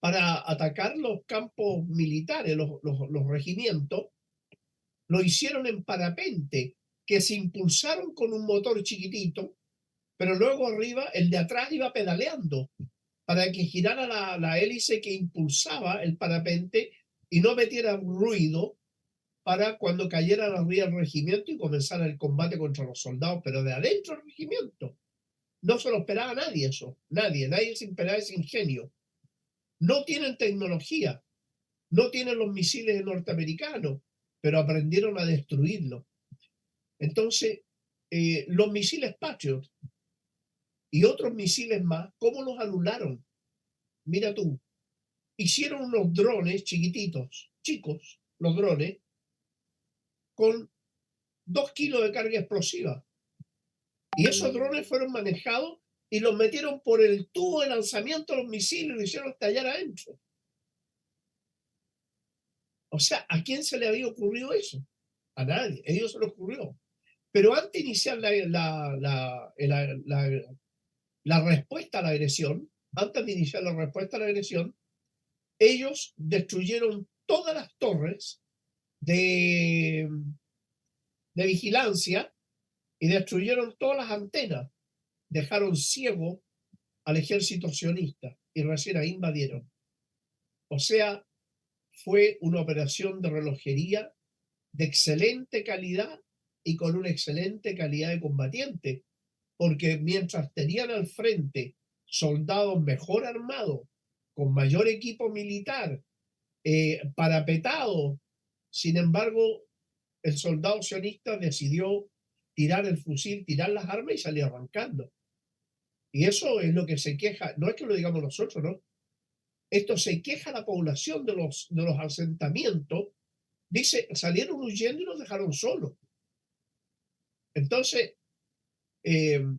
para atacar los campos militares, los regimientos, lo hicieron en parapente, que se impulsaron con un motor chiquitito, pero luego arriba el de atrás iba pedaleando para que girara la hélice que impulsaba el parapente y no metiera ruido para cuando cayera arriba el regimiento y comenzara el combate contra los soldados, pero de adentro del regimiento. No se lo esperaba nadie eso, nadie se esperaba ese ingenio. No tienen tecnología, no tienen los misiles norteamericanos, pero aprendieron a destruirlos. Entonces, los misiles Patriot y otros misiles más, ¿cómo los anularon? Mira tú, hicieron unos drones chiquititos, chicos, los drones, con 2 kilos de carga explosiva. Y esos drones fueron manejados y los metieron por el tubo de lanzamiento de los misiles y lo hicieron estallar adentro. O sea, ¿a quién se le había ocurrido eso? A nadie, a ellos se les ocurrió. Pero antes de iniciar la respuesta a la agresión, ellos destruyeron todas las torres de vigilancia y destruyeron todas las antenas. Dejaron ciego al ejército sionista y recién ahí invadieron. O sea, fue una operación de relojería de excelente calidad y con una excelente calidad de combatiente, porque mientras tenían al frente soldados mejor armados, con mayor equipo militar, parapetados, sin embargo, el soldado sionista decidió tirar el fusil, tirar las armas y salir arrancando. Y eso es lo que se queja, no es que lo digamos nosotros, ¿no? Esto se queja la población de los asentamientos. Dice, salieron huyendo y nos dejaron solos. Entonces, esa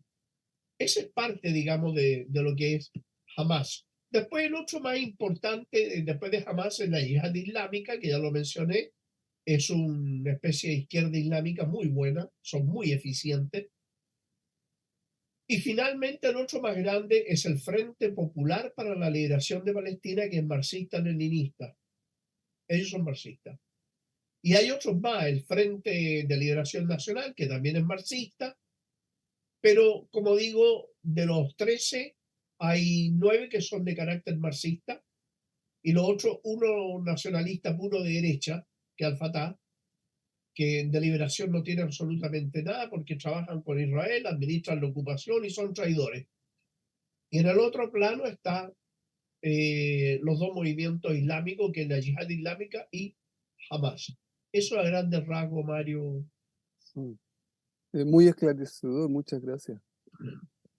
es parte, digamos, de lo que es Hamas. Después, el otro más importante, después de Hamas, es la Yihad Islámica, que ya lo mencioné. Es una especie de izquierda islámica muy buena, son muy eficientes. Y finalmente el otro más grande es el Frente Popular para la Liberación de Palestina, que es marxista-leninista. Ellos son marxistas. Y hay otros más, el Frente de Liberación Nacional, que también es marxista, pero como digo, de los 13, hay 9 que son de carácter marxista, y los otros, uno nacionalista puro de derecha, que es Al-Fatah, que de liberación no tiene absolutamente nada porque trabajan con Israel, administran la ocupación y son traidores. Y en el otro plano está los dos movimientos islámicos, que es la Yihad Islámica y Hamas. Eso a grandes rasgos, Mario.
Sí. Muy esclarecedor, muchas gracias.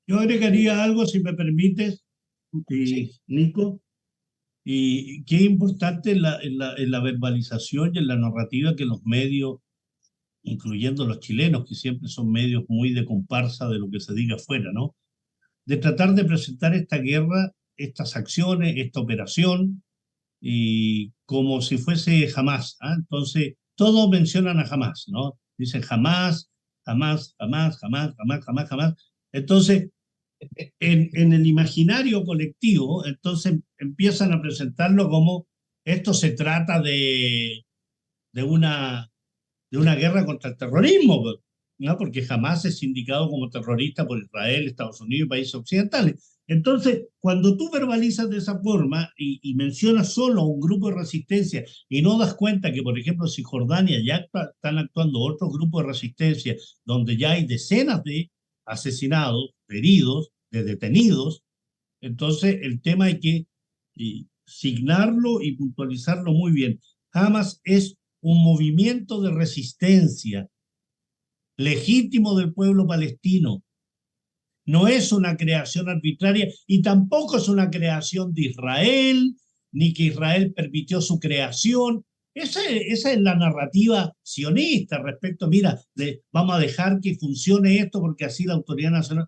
Yo agregaría algo, si me permites,
Sí.
Nico, y qué importante en la verbalización y en la narrativa que los medios, incluyendo los chilenos, que siempre son medios muy de comparsa de lo que se diga afuera, ¿no? De tratar de presentar esta guerra, estas acciones, esta operación, y como si fuese Hamás, ¿ah? Entonces, todos mencionan a Hamás, ¿no? Dicen jamás, jamás, jamás, jamás, jamás, jamás, jamás. Entonces, en el imaginario colectivo, entonces empiezan a presentarlo como esto se trata de una guerra contra el terrorismo, ¿no? Porque jamás es indicado como terrorista por Israel, Estados Unidos y países occidentales. Entonces, cuando tú verbalizas de esa forma y mencionas solo a un grupo de resistencia y no das cuenta que, por ejemplo, si Jordania ya están actuando otros grupos de resistencia donde ya hay decenas de asesinados, de heridos, de detenidos, entonces el tema hay que signarlo y puntualizarlo muy bien. Hamas es un movimiento de resistencia legítimo del pueblo palestino. No es una creación arbitraria y tampoco es una creación de Israel, ni que Israel permitió su creación. Esa es la narrativa sionista respecto, mira, vamos a dejar que funcione esto porque así la autoridad nacional.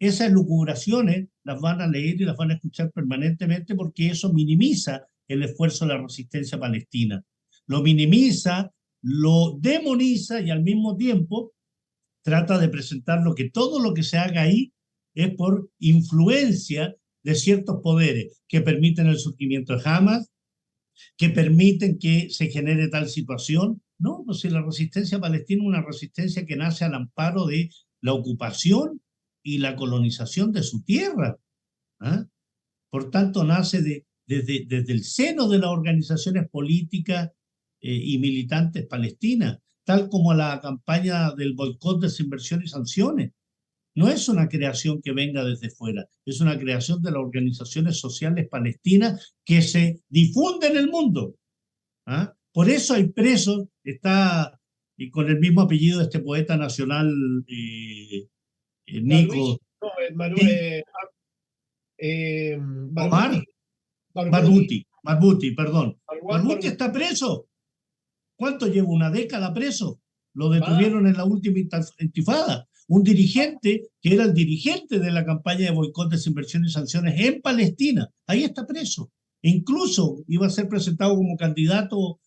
Esas lucubraciones las van a leer y las van a escuchar permanentemente porque eso minimiza el esfuerzo de la resistencia palestina. Lo minimiza, lo demoniza y al mismo tiempo trata de presentar lo que todo lo que se haga ahí es por influencia de ciertos poderes que permiten el surgimiento de Hamas, que permiten que se genere tal situación. No, pues si la resistencia palestina es una resistencia que nace al amparo de la ocupación y la colonización de su tierra. ¿Ah? Por tanto, nace desde el seno de las organizaciones políticas y militantes palestinas, tal como la campaña del boicot, desinversión y sanciones. No es una creación que venga desde fuera, es una creación de las organizaciones sociales palestinas que se difunde en el mundo. ¿Ah? Por eso hay presos, está y con el mismo apellido de este poeta nacional, Nico. Omar Barghouti, perdón. Barghouti está preso. ¿Cuánto lleva? ¿Una década preso? Lo detuvieron en la última intifada. Un dirigente que era el dirigente de la campaña de boicot, desinversión y sanciones en Palestina. Ahí está preso. E incluso iba a ser presentado como candidato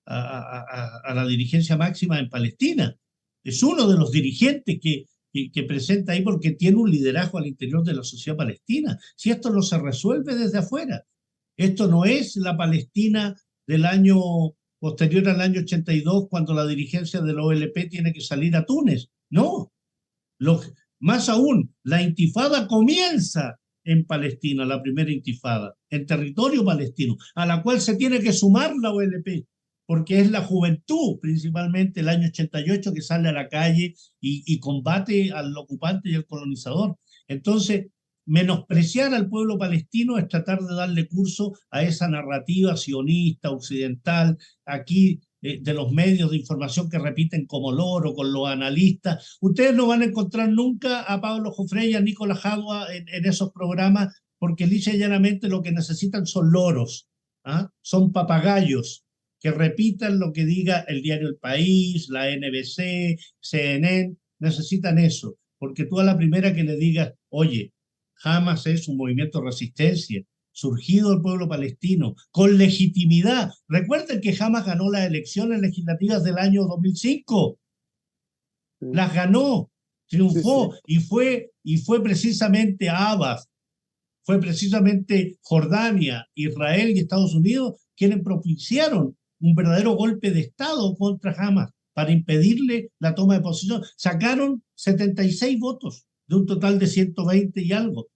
a la dirigencia máxima en Palestina. Es uno de los dirigentes que presenta ahí porque tiene un liderazgo al interior de la sociedad palestina. Si esto no se resuelve desde afuera, esto no es la Palestina del año posterior al año 82, cuando la dirigencia de la OLP tiene que salir a Túnez. No, más aún, la intifada comienza en Palestina, la primera intifada, en territorio palestino, a la cual se tiene que sumar la OLP, porque es la juventud, principalmente el año 88, que sale a la calle y combate al ocupante y al colonizador. Entonces, menospreciar al pueblo palestino es tratar de darle curso a esa narrativa sionista, occidental, aquí de los medios de información que repiten como loro, con los analistas. Ustedes no van a encontrar nunca a Pablo Jofré y a Nicolás Jadua en esos programas, porque lisa y llanamente lo que necesitan son loros, ¿ah? Son papagayos que repitan lo que diga el diario El País, la NBC, CNN, necesitan eso, porque tú a la primera que le digas, oye, Hamas es un movimiento de resistencia, surgido del pueblo palestino, con legitimidad. Recuerden que Hamas ganó las elecciones legislativas del año 2005. Las ganó. triunfó,
sí.
y fue precisamente Abbas, fue precisamente Jordania, Israel y Estados Unidos quienes propiciaron un verdadero golpe de Estado contra Hamas para impedirle la toma de posición. Sacaron 76 votos de un total de 120 y algo.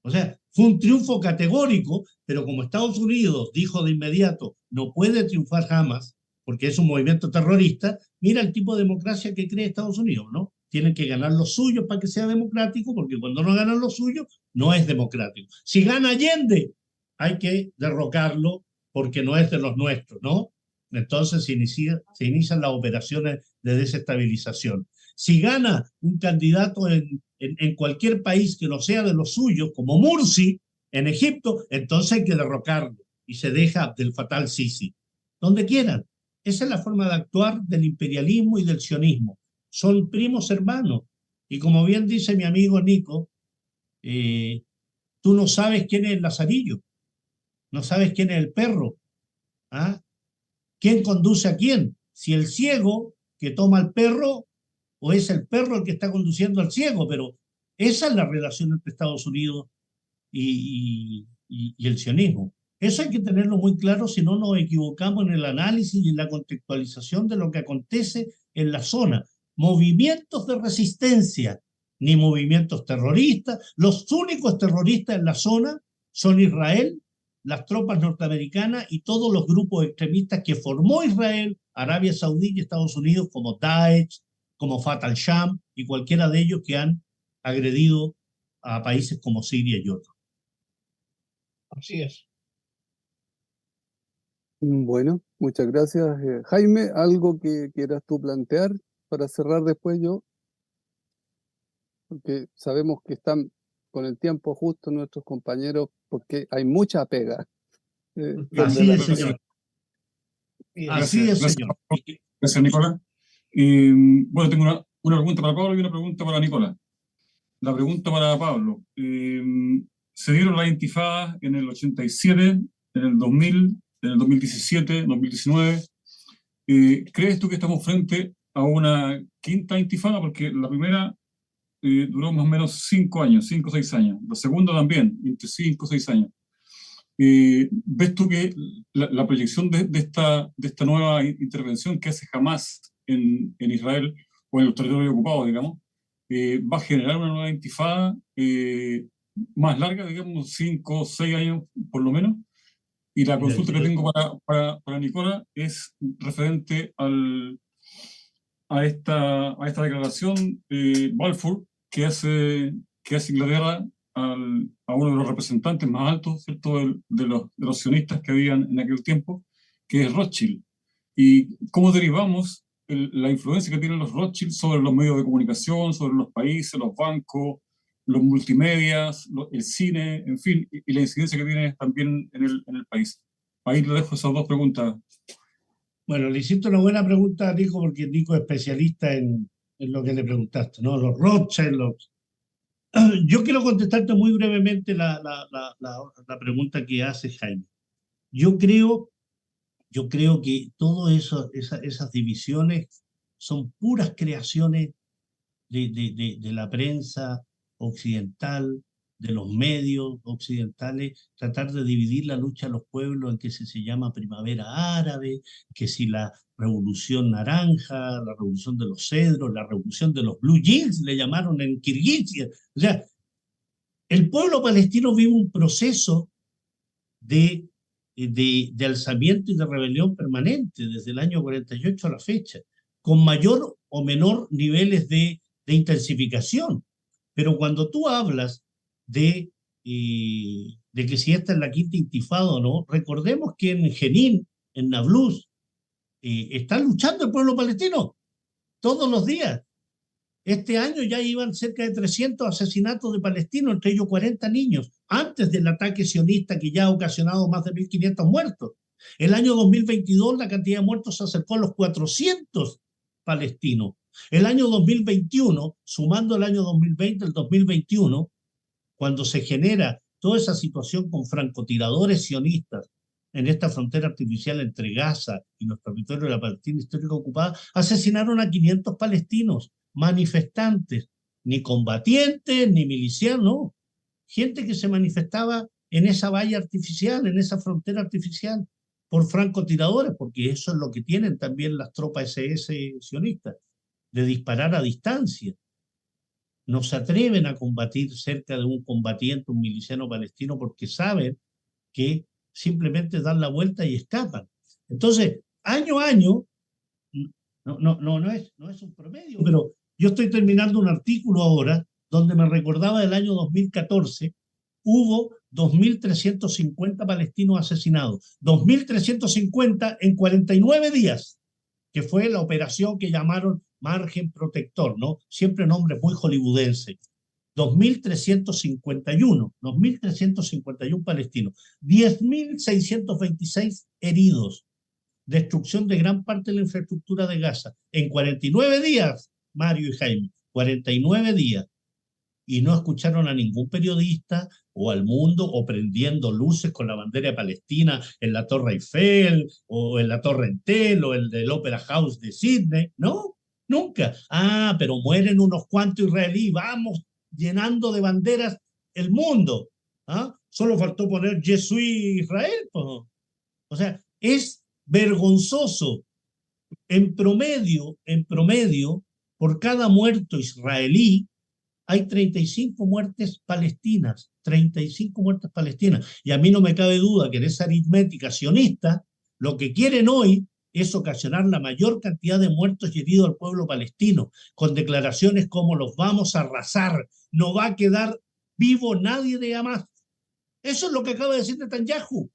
O sea, fue un triunfo categórico, pero como Estados Unidos dijo de inmediato, no puede triunfar Hamas, porque es un movimiento terrorista, mira el tipo de democracia que cree Estados Unidos, ¿no? Tienen que ganar los suyos para que sea democrático, porque cuando no ganan los suyos, no es democrático. Si gana Allende, hay que derrocarlo porque no es de los nuestros, ¿no? Entonces se inician las operaciones de desestabilización. Si gana un candidato en cualquier país que no sea de los suyos, como Mursi en Egipto, entonces hay que derrocarlo y se deja del fatal Sisi. Donde quieran. Esa es la forma de actuar del imperialismo y del sionismo. Son primos hermanos. Y como bien dice mi amigo Nico, tú no sabes quién es el lazarillo, no sabes quién es el perro. ¿Ah? ¿Quién conduce a quién? Si el ciego que toma al perro o es el perro el que está conduciendo al ciego, pero esa es la relación entre Estados Unidos y el sionismo. Eso hay que tenerlo muy claro, si no nos equivocamos en el análisis y en la contextualización de lo que acontece en la zona. Movimientos de resistencia, ni movimientos terroristas. Los únicos terroristas en la zona son Israel, las tropas norteamericanas y todos los grupos extremistas que formó Israel, Arabia Saudí y Estados Unidos, como Daesh, como Fatah al-Sham y cualquiera de ellos que han agredido a países como Siria y otros.
Así es.
Bueno, muchas gracias. Jaime, ¿algo que quieras tú plantear para cerrar después yo? Porque sabemos que están con el tiempo justo nuestros compañeros, porque hay mucha pega.
Así es, señor. Así es,
Gracias,
señor.
gracias, Nicolás. Bueno, tengo una pregunta para Pablo y una pregunta para Nicolás. La pregunta para Pablo. Se dieron las intifadas en el 87, en el 2000, en el 2017, 2019. ¿Crees tú que estamos frente a una quinta intifada? Porque la primera duró más o menos 5 años, 5 o 6 años. La segunda también, entre 5 o 6 años. ¿Ves tú que la proyección de esta nueva intervención que hace Hamas en Israel o en los territorios ocupados, digamos, va a generar una nueva intifada más larga, digamos, 5 o 6 años por lo menos? Y la consulta que tengo para Nicola es referente a esta declaración Balfour que hace Inglaterra a uno de los representantes más altos, ¿cierto?, de los sionistas que habían en aquel tiempo, que es Rothschild. Y cómo derivamos la influencia que tienen los Rothschild sobre los medios de comunicación, sobre los países, los bancos, los multimedias, el cine, en fin, y la incidencia que tiene también en el país. Ahí le dejo esas dos preguntas.
Bueno, le hiciste una buena pregunta a Nico, porque Nico es especialista en lo que le preguntaste, ¿no? Los Rothschild. Yo quiero contestarte muy brevemente la pregunta que hace Jaime. Yo creo que todas esas divisiones son puras creaciones de la prensa occidental, de los medios occidentales, tratar de dividir la lucha de los pueblos en que se llama primavera árabe, que si la revolución naranja, la revolución de los cedros, la revolución de los blue jeans, le llamaron en Kirguisia. O sea, el pueblo palestino vive un proceso de alzamiento y de rebelión permanente desde el año 48 a la fecha, con mayor o menor niveles de intensificación. Pero cuando tú hablas de que si esta es la quinta intifada o no, recordemos que en Jenin, en Nablus, está luchando el pueblo palestino todos los días. Este año ya iban cerca de 300 asesinatos de palestinos, entre ellos 40 niños, antes del ataque sionista que ya ha ocasionado más de 1.500 muertos. El año 2022 la cantidad de muertos se acercó a los 400 palestinos. El año 2021, sumando el año 2020, el 2021, cuando se genera toda esa situación con francotiradores sionistas en esta frontera artificial entre Gaza y los territorios de la Palestina histórica ocupada, asesinaron a 500 palestinos. manifestantes, ni combatientes, ni milicianos, no. Gente que se manifestaba en esa valla artificial, en esa frontera artificial, por francotiradores, porque eso es lo que tienen también las tropas SS sionistas, de disparar a distancia. No se atreven a combatir cerca de un combatiente, un miliciano palestino, porque saben que simplemente dan la vuelta y escapan. Entonces, año a año, no es un promedio, pero yo estoy terminando un artículo ahora donde me recordaba del año 2014, hubo 2.350 palestinos asesinados, 2.350 en 49 días, que fue la operación que llamaron Margen Protector, ¿no? Siempre nombre muy hollywoodense. 2.351 palestinos, 10.626 heridos, destrucción de gran parte de la infraestructura de Gaza. En 49 días, Mario y Jaime, 49 días. Y no escucharon a ningún periodista o al mundo o prendiendo luces con la bandera de Palestina en la Torre Eiffel o en la Torre Entel o el del Opera House de Sydney. No, nunca. Ah, pero mueren unos cuantos israelíes. Vamos llenando de banderas el mundo. ¿Ah? Solo faltó poner Je suis Israel. O sea, es vergonzoso. En promedio, por cada muerto israelí, hay 35 muertes palestinas, 35 muertes palestinas. Y a mí no me cabe duda que en esa aritmética sionista, lo que quieren hoy es ocasionar la mayor cantidad de muertos y heridos al pueblo palestino, con declaraciones como los vamos a arrasar, no va a quedar vivo nadie de Hamas. Eso es lo que acaba de decir Netanyahu.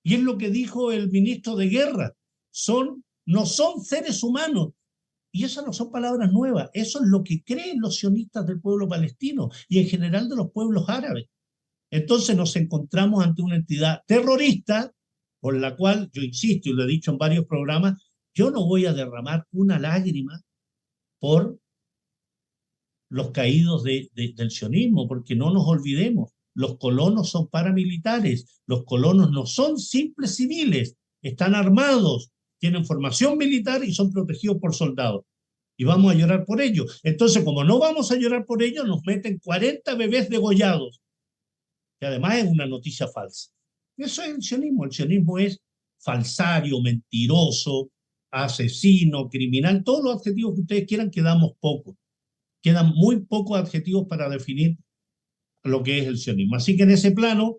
Y es lo que dijo el ministro de Guerra. No son seres humanos. Y esas no son palabras nuevas, eso es lo que creen los sionistas del pueblo palestino y en general de los pueblos árabes. Entonces nos encontramos ante una entidad terrorista, por la cual, yo insisto y lo he dicho en varios programas, yo no voy a derramar una lágrima por los caídos del sionismo, porque no nos olvidemos, los colonos son paramilitares, los colonos no son simples civiles, están armados, tienen formación militar y son protegidos por soldados. Y vamos a llorar por ello. Entonces, como no vamos a llorar por ello, nos meten 40 bebés degollados, que además es una noticia falsa. Eso es el sionismo. El sionismo es falsario, mentiroso, asesino, criminal, todos los adjetivos que ustedes quieran, quedamos pocos. Quedan muy pocos adjetivos para definir lo que es el sionismo. Así que en ese plano,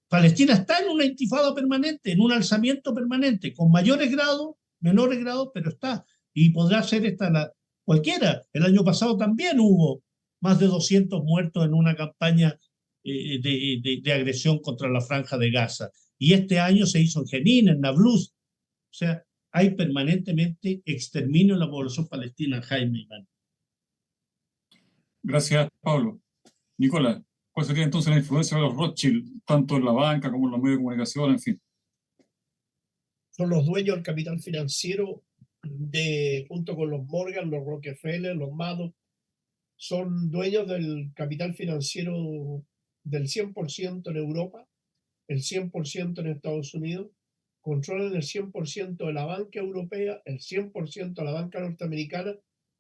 Palestina está en una intifada permanente, en un alzamiento permanente, con mayores grados, menores grados, pero está. Y podrá ser cualquiera. El año pasado también hubo más de 200 muertos en una campaña de agresión contra la Franja de Gaza. Y este año se hizo en Jenin, en Nablus. O sea, hay permanentemente exterminio en la población palestina, Jaime Iván.
Gracias, Pablo. Nicolás, ¿cuál sería entonces la influencia de los Rothschild, tanto en la banca como en los medios de comunicación, en fin?
Son los dueños del capital financiero junto con los Morgan, los Rockefeller, los Madoff, son dueños del capital financiero del 100% en Europa, el 100% en Estados Unidos, controlan el 100% de la banca europea, el 100% de la banca norteamericana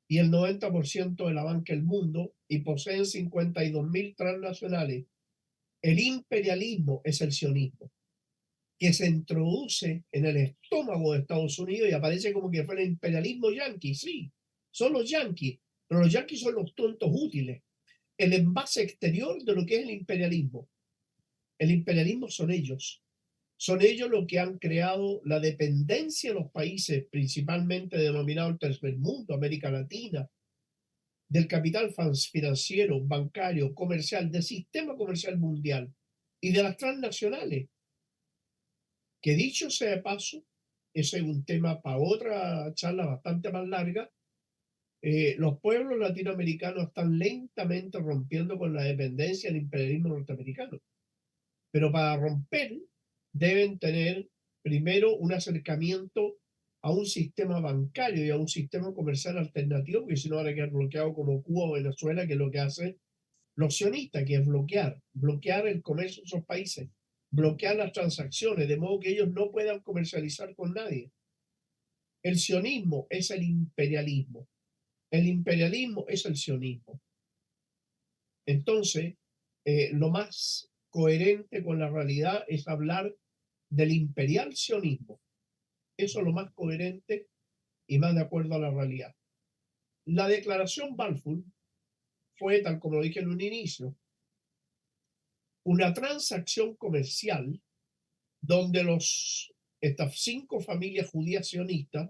y el 90% de la banca del mundo, y poseen 52.000 transnacionales. El imperialismo es el sionismo, que se introduce en el estómago de Estados Unidos y aparece como que fuera el imperialismo yanqui. Sí, son los yanquis, pero los yanquis son los tontos útiles, el envase exterior de lo que es el imperialismo. El imperialismo son ellos los que han creado la dependencia de los países, principalmente denominado el tercer mundo, América Latina, del capital financiero, bancario, comercial, del sistema comercial mundial y de las transnacionales. Que dicho sea de paso, ese es un tema para otra charla bastante más larga. Los pueblos latinoamericanos están lentamente rompiendo con la dependencia del imperialismo norteamericano. Pero para romper deben tener primero un acercamiento a un sistema bancario y a un sistema comercial alternativo, porque si no van a quedar bloqueados como Cuba o Venezuela, que es lo que hacen los sionistas, que es bloquear el comercio de esos países, bloquear las transacciones, de modo que ellos no puedan comercializar con nadie. El sionismo es el imperialismo. El imperialismo es el sionismo. Entonces, lo más coherente con la realidad es hablar del imperial sionismo. Eso es lo más coherente y más de acuerdo a la realidad. La declaración Balfour fue, tal como lo dije en un inicio, una transacción comercial donde estas 5 familias judías sionistas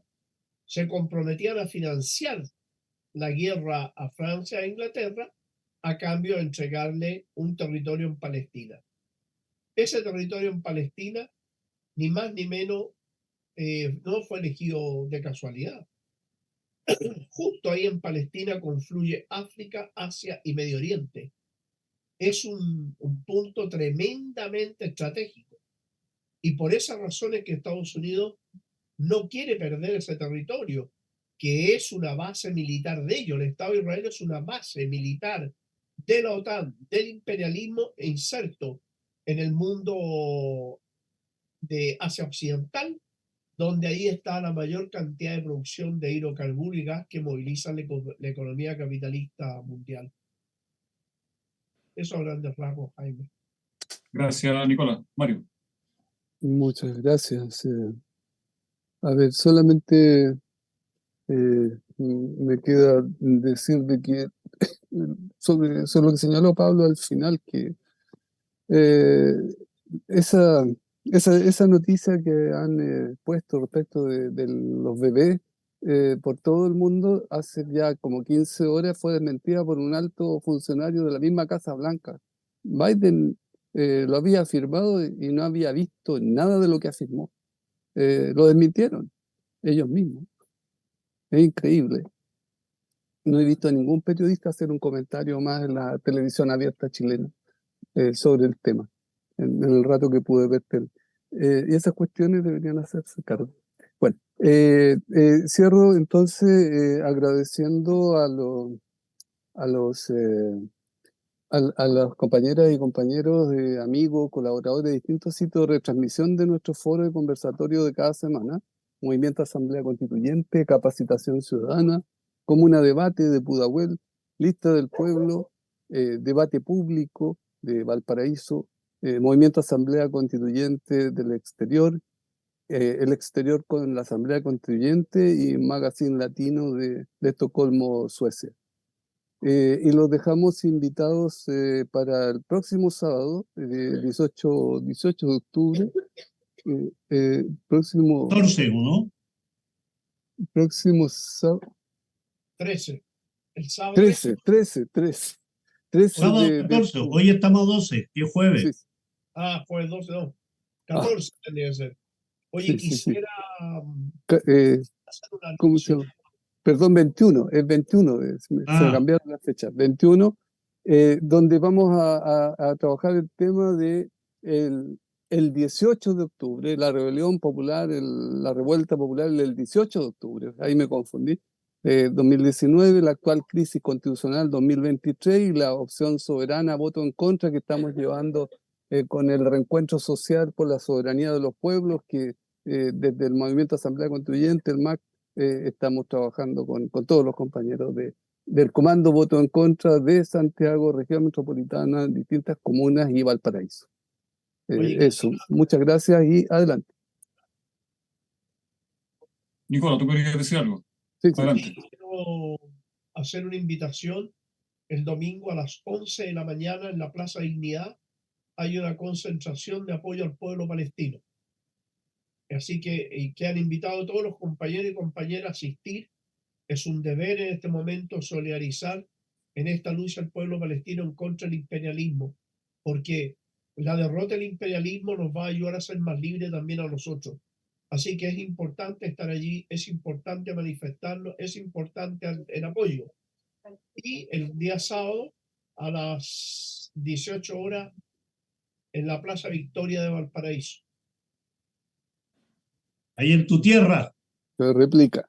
se comprometían a financiar la guerra a Francia e Inglaterra a cambio de entregarle un territorio en Palestina. Ese territorio en Palestina, ni más ni menos, no fue elegido de casualidad. Justo ahí en Palestina confluye África, Asia y Medio Oriente. Es un punto tremendamente estratégico. Y por esas razones que Estados Unidos no quiere perder ese territorio, que es una base militar de ellos. El Estado de Israel es una base militar de la OTAN, del imperialismo inserto en el mundo de Asia Occidental, donde ahí está la mayor cantidad de producción de hidrocarburos y gas que moviliza la economía capitalista mundial. Eso a grandes rasgos, Jaime.
Gracias, Nicolás. Mario.
Muchas gracias. A ver, solamente me queda decir de que sobre lo que señaló Pablo al final, que esa noticia que han puesto respecto de los bebés por todo el mundo hace ya como 15 horas fue desmentida por un alto funcionario de la misma Casa Blanca. Biden lo había afirmado y no había visto nada de lo que afirmó. Lo desmintieron ellos mismos. Es increíble. No he visto a ningún periodista hacer un comentario más en la televisión abierta chilena sobre el tema, en el rato que pude ver tele. Y esas cuestiones deberían hacerse cargo. Bueno, cierro entonces agradeciendo a las compañeras y compañeros, amigos, colaboradores de distintos sitios de retransmisión de nuestro foro de conversatorio de cada semana: Movimiento Asamblea Constituyente, Capacitación Ciudadana, Comuna Debate de Pudahuel, Lista del Pueblo, Debate Público de Valparaíso, Movimiento Asamblea Constituyente del Exterior, El Exterior con la Asamblea Constituyente y Magazine Latino de Estocolmo, Suecia. Y los dejamos invitados para el próximo sábado, 18 de octubre. Próximo
14, ¿no?
sábado.
13. El sábado.
13
Sábado
de
14,
octubre.
hoy estamos a 12, que es jueves.
Sí,
Fue el 12, no. 14 tendría que ser. Oye,
sí.
quisiera hacer una
¿Cómo se
anuncio.
llama? Perdón, 21, es 21, se me cambiaron las fechas, 21, donde vamos a trabajar el tema de el 18 de octubre, la rebelión popular, la revuelta popular el 18 de octubre, ahí me confundí, 2019, la actual crisis constitucional 2023 y la opción soberana, voto en contra, que estamos llevando con el reencuentro social por la soberanía de los pueblos, que desde el Movimiento Asamblea Constituyente, el MAC, estamos trabajando con todos los compañeros del Comando Voto en Contra de Santiago, región metropolitana, distintas comunas y Valparaíso. Eso, muchas gracias y adelante.
Nicolás, ¿tú querías decir algo?
Sí.
Adelante.
Quiero hacer una invitación. El domingo a las 11 de la mañana en la Plaza Dignidad hay una concentración de apoyo al pueblo palestino. Así que han invitado a todos los compañeros y compañeras a asistir. Es un deber en este momento solidarizar en esta lucha al pueblo palestino en contra del imperialismo, porque la derrota del imperialismo nos va a ayudar a ser más libres también a nosotros. Así que es importante estar allí, es importante manifestarlo, es importante el apoyo. Y el día sábado a las 18 horas en la Plaza Victoria de Valparaíso.
Ahí en tu tierra.
Se replica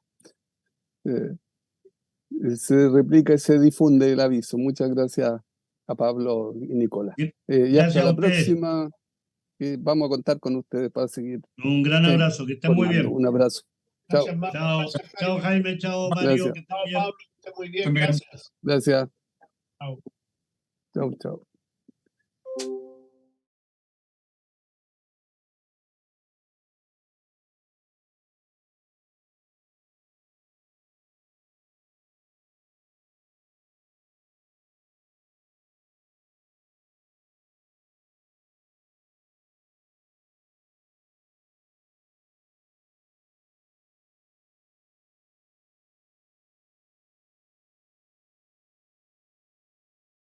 y se difunde el aviso. Muchas gracias a Pablo y Nicolás. Y hasta la próxima. Vamos a contar con ustedes para seguir.
Un gran abrazo, que estén muy bien.
Un abrazo. Chao.
Gracias,
Chao, Jaime, chao, Mario, que estén bien.
esté muy bien,
También.
gracias.
Gracias.
Chao.
Chau, chau.